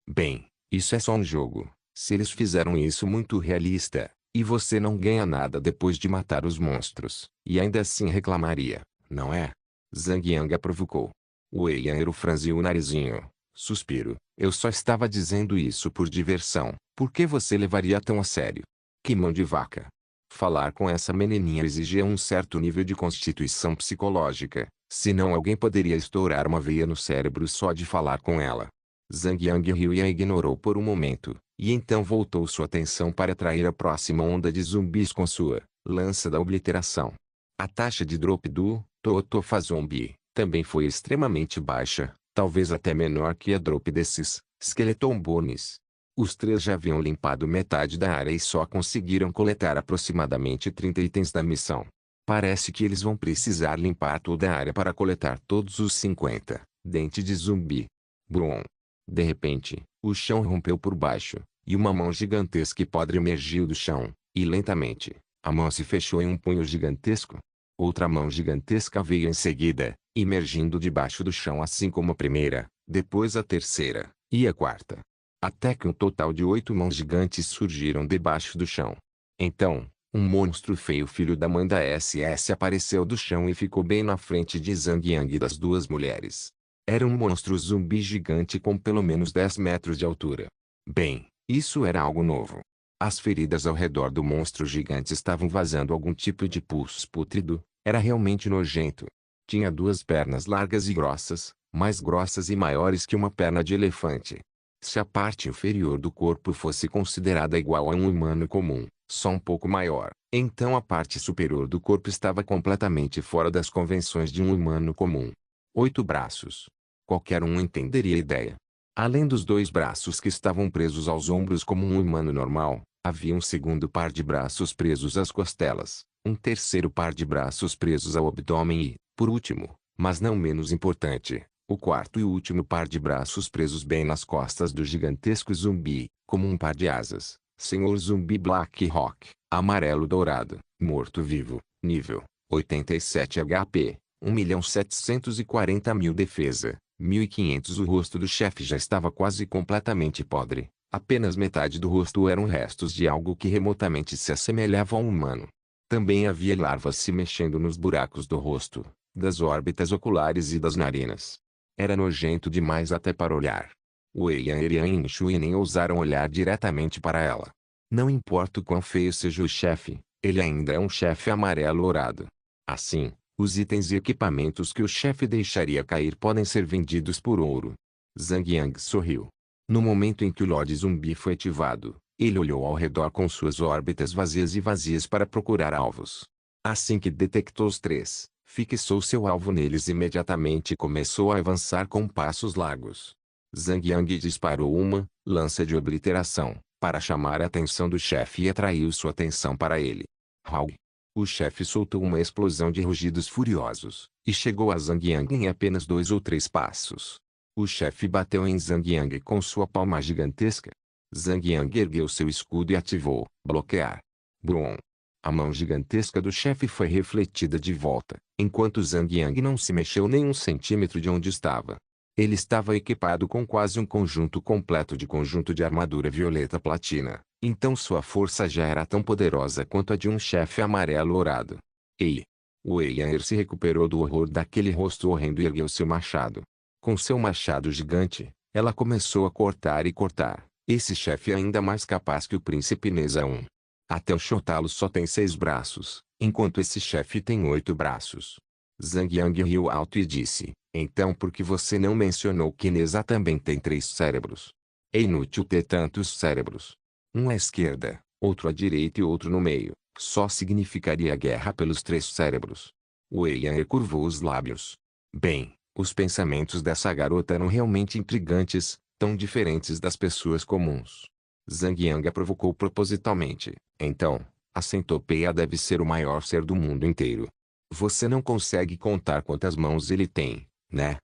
Bem, isso é só um jogo. Se eles fizeram isso muito realista, e você não ganha nada depois de matar os monstros, e ainda assim reclamaria, não é? Zhang Yang a provocou. Wei Yanru franziu o narizinho. Suspiro. Eu só estava dizendo isso por diversão. Por que você levaria tão a sério? Que mão de vaca. Falar com essa menininha exigia um certo nível de constituição psicológica, senão alguém poderia estourar uma veia no cérebro só de falar com ela. Zhang Yang riu e a ignorou por um momento, e então voltou sua atenção para atrair a próxima onda de zumbis com sua lança da obliteração. A taxa de drop do Totofa Zombie também foi extremamente baixa, talvez até menor que a drop desses Skeleton Bones. Os três já haviam limpado metade da área e só conseguiram coletar aproximadamente 30 itens da missão. Parece que eles vão precisar limpar toda a área para coletar todos os 50 dentes de zumbi. Brum. De repente, o chão rompeu por baixo, e uma mão gigantesca e podre emergiu do chão, e lentamente, a mão se fechou em um punho gigantesco. Outra mão gigantesca veio em seguida, emergindo debaixo do chão assim como a primeira, depois a terceira, e a quarta. Até que um total de 8 mãos gigantes surgiram debaixo do chão. Então, um monstro feio filho da mãe da SS apareceu do chão e ficou bem na frente de Zhang Yang e das duas mulheres. Era um monstro zumbi gigante com pelo menos 10 metros de altura. Bem, isso era algo novo. As feridas ao redor do monstro gigante estavam vazando algum tipo de pus pútrido. Era realmente nojento. Tinha duas pernas largas e grossas, mais grossas e maiores que uma perna de elefante. Se a parte inferior do corpo fosse considerada igual a um humano comum, só um pouco maior, então a parte superior do corpo estava completamente fora das convenções de um humano comum. 8 braços. Qualquer um entenderia a ideia. Além dos 2 braços que estavam presos aos ombros como um humano normal, havia um segundo par de braços presos às costelas, um terceiro par de braços presos ao abdômen e, por último, mas não menos importante, o quarto e último par de braços presos bem nas costas do gigantesco zumbi, como um par de asas. Senhor Zumbi Black Rock, amarelo dourado, morto-vivo, nível 87 HP, 1.740.000 defesa, 1.500. O rosto do chefe já estava quase completamente podre. Apenas metade do rosto eram restos de algo que remotamente se assemelhava a um humano. Também havia larvas se mexendo nos buracos do rosto, das órbitas oculares e das narinas. Era nojento demais até para olhar. Wei Yan e Shui nem ousaram olhar diretamente para ela. Não importa o quão feio seja o chefe, ele ainda é um chefe amarelo-ourado. Assim, os itens e equipamentos que o chefe deixaria cair podem ser vendidos por ouro. Zhang Yang sorriu. No momento em que o Lorde Zumbi foi ativado, ele olhou ao redor com suas órbitas vazias para procurar alvos. Assim que detectou os três, fixou seu alvo neles imediatamente e começou a avançar com passos largos. Zhang Yang disparou uma lança de obliteração, para chamar a atenção do chefe e atraiu sua atenção para ele. Hau! O chefe soltou uma explosão de rugidos furiosos, e chegou a Zhang Yang em apenas 2 ou 3 passos. O chefe bateu em Zhang Yang com sua palma gigantesca. Zhang Yang ergueu seu escudo e ativou bloquear. Brum! A mão gigantesca do chefe foi refletida de volta, enquanto Zhang Yang não se mexeu nem um centímetro de onde estava. Ele estava equipado com quase um conjunto completo de conjunto de armadura violeta platina, então sua força já era tão poderosa quanto a de um chefe amarelo-ourado. Ei! Wei Yan se recuperou do horror daquele rosto horrendo e ergueu seu machado. Com seu machado gigante, ela começou a cortar e cortar. Esse chefe é ainda mais capaz que o príncipe Neza 1. Até o Shotalo só tem 6 braços, enquanto esse chefe tem 8 braços. Zhang Yang riu alto e disse, então por que você não mencionou que Neza também tem 3 cérebros? É inútil ter tantos cérebros. Um à esquerda, outro à direita e outro no meio. Só significaria guerra pelos 3 cérebros. Wei Yan curvou os lábios. Bem, os pensamentos dessa garota eram realmente intrigantes, tão diferentes das pessoas comuns. Zhang Yang a provocou propositalmente. Então, a centopeia deve ser o maior ser do mundo inteiro. Você não consegue contar quantas mãos ele tem, né?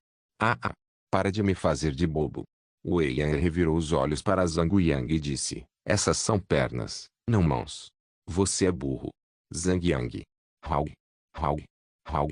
Para de me fazer de bobo. Wei Yan revirou os olhos para Zhang Yang e disse, essas são pernas, não mãos. Você é burro. Zhang Yang. Hau. Hau. Hau.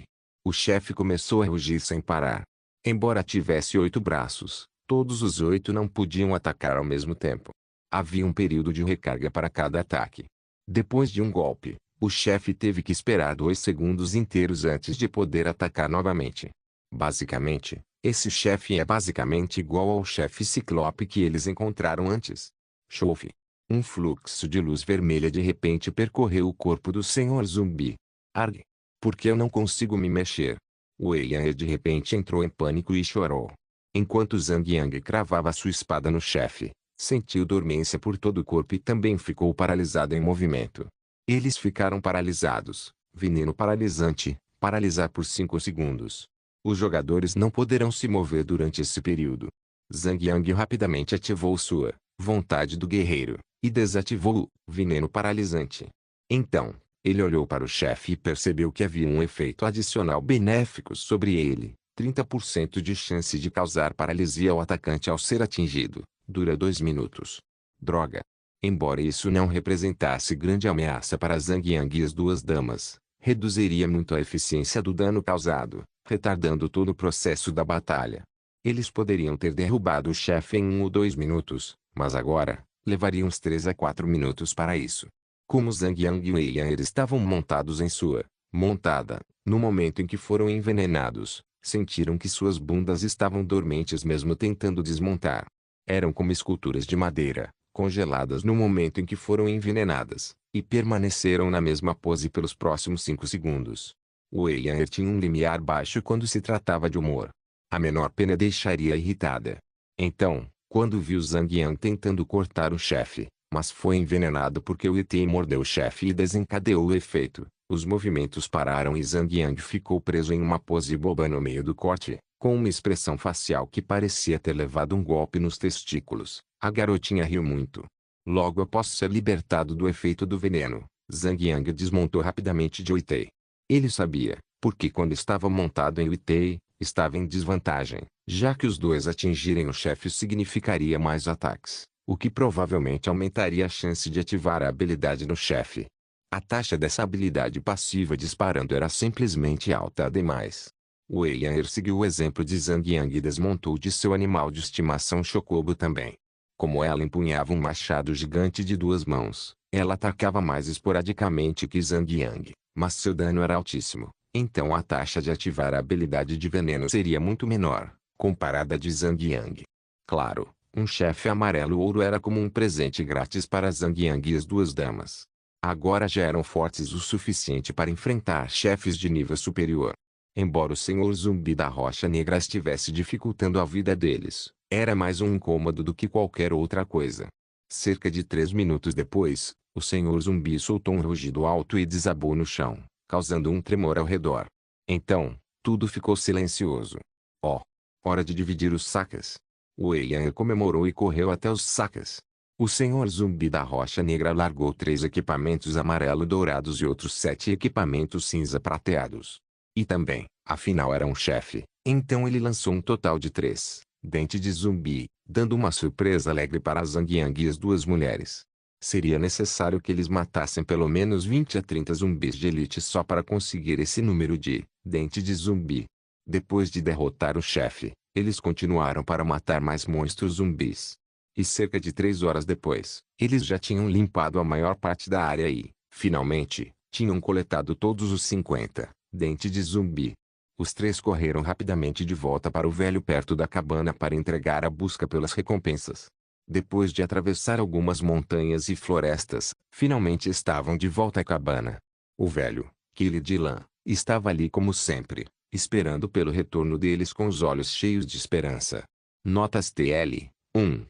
O chefe começou a rugir sem parar. Embora tivesse 8 braços, todos os 8 não podiam atacar ao mesmo tempo. Havia um período de recarga para cada ataque. Depois de um golpe, o chefe teve que esperar 2 segundos inteiros antes de poder atacar novamente. Basicamente, esse chefe é basicamente igual ao chefe ciclope que eles encontraram antes. Chofe. Um fluxo de luz vermelha de repente percorreu o corpo do Senhor Zumbi. Arg. Por que eu não consigo me mexer? Wei Yan de repente entrou em pânico e chorou. Enquanto Zhang Yang cravava sua espada no chefe, sentiu dormência por todo o corpo e também ficou paralisado em movimento. Eles ficaram paralisados. Veneno paralisante. Paralisar por 5 segundos. Os jogadores não poderão se mover durante esse período. Zhang Yang rapidamente ativou sua vontade do guerreiro e desativou o veneno paralisante. Então, ele olhou para o chefe e percebeu que havia um efeito adicional benéfico sobre ele. 30% de chance de causar paralisia ao atacante ao ser atingido. Dura 2 minutos. Droga. Embora isso não representasse grande ameaça para Zhang Yang e as duas damas, reduziria muito a eficiência do dano causado, retardando todo o processo da batalha. Eles poderiam ter derrubado o chefe em 1 ou 2 minutos, mas agora, levariam uns 3 a 4 minutos para isso. Como Zhang Yang e Wei Yan estavam montados em sua montada, no momento em que foram envenenados, sentiram que suas bundas estavam dormentes mesmo tentando desmontar. Eram como esculturas de madeira, congeladas no momento em que foram envenenadas, e permaneceram na mesma pose pelos próximos 5 segundos. Wei Yan tinha um limiar baixo quando se tratava de humor. A menor pena deixaria irritada. Então, quando viu Zhang Yang tentando cortar o chefe, mas foi envenenado porque o Itei mordeu o chefe e desencadeou o efeito, os movimentos pararam e Zhang Yang ficou preso em uma pose boba no meio do corte, com uma expressão facial que parecia ter levado um golpe nos testículos. A garotinha riu muito. Logo após ser libertado do efeito do veneno, Zhang Yang desmontou rapidamente de Itei. Ele sabia, porque quando estava montado em Itei, estava em desvantagem, já que os dois atingirem o chefe significaria mais ataques, o que provavelmente aumentaria a chance de ativar a habilidade no chefe. A taxa dessa habilidade passiva disparando era simplesmente alta demais. Wei Yan seguiu o exemplo de Zhang Yang e desmontou de seu animal de estimação Chocobo também. Como ela empunhava um machado gigante de 2 mãos, ela atacava mais esporadicamente que Zhang Yang, mas seu dano era altíssimo, então a taxa de ativar a habilidade de veneno seria muito menor, comparada a de Zhang Yang. Claro, um chefe amarelo ouro era como um presente grátis para Zhang Yang e as duas damas. Agora já eram fortes o suficiente para enfrentar chefes de nível superior. Embora o Senhor Zumbi da Rocha Negra estivesse dificultando a vida deles, era mais um incômodo do que qualquer outra coisa. Cerca de 3 minutos depois, o Senhor Zumbi soltou um rugido alto e desabou no chão, causando um tremor ao redor. Então, tudo ficou silencioso. Oh! Hora de dividir os sacas. Wei Yan comemorou e correu até os sacas. O Senhor Zumbi da Rocha Negra largou 3 equipamentos amarelo-dourados e outros 7 equipamentos cinza-prateados. E também, afinal era um chefe, então ele lançou um total de 3, Dente de Zumbi, dando uma surpresa alegre para Zhang Yang e as duas mulheres. Seria necessário que eles matassem pelo menos 20 a 30 zumbis de elite só para conseguir esse número de Dente de Zumbi. Depois de derrotar o chefe, eles continuaram para matar mais monstros zumbis. E cerca de 3 horas depois, eles já tinham limpado a maior parte da área e, finalmente, tinham coletado todos os 50 Dente de Zumbi. Os 3 correram rapidamente de volta para o velho perto da cabana para entregar a busca pelas recompensas. Depois de atravessar algumas montanhas e florestas, finalmente estavam de volta à cabana. O velho, Kili Dilan, estava ali como sempre, esperando pelo retorno deles com os olhos cheios de esperança. Notas TL 1.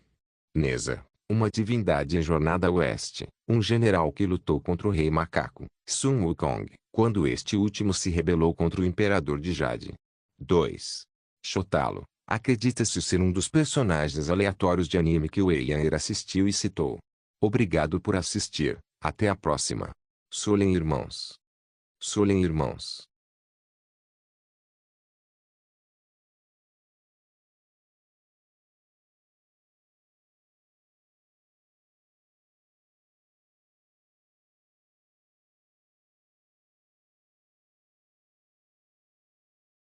Neza, uma divindade em Jornada Oeste, um general que lutou contra o Rei Macaco, Sun Wukong, quando este último se rebelou contra o Imperador de Jade. 2. Shotaro, acredita-se ser um dos personagens aleatórios de anime que o Eian assistiu e citou. Obrigado por assistir, até a próxima. Solen Irmãos. Solen Irmãos.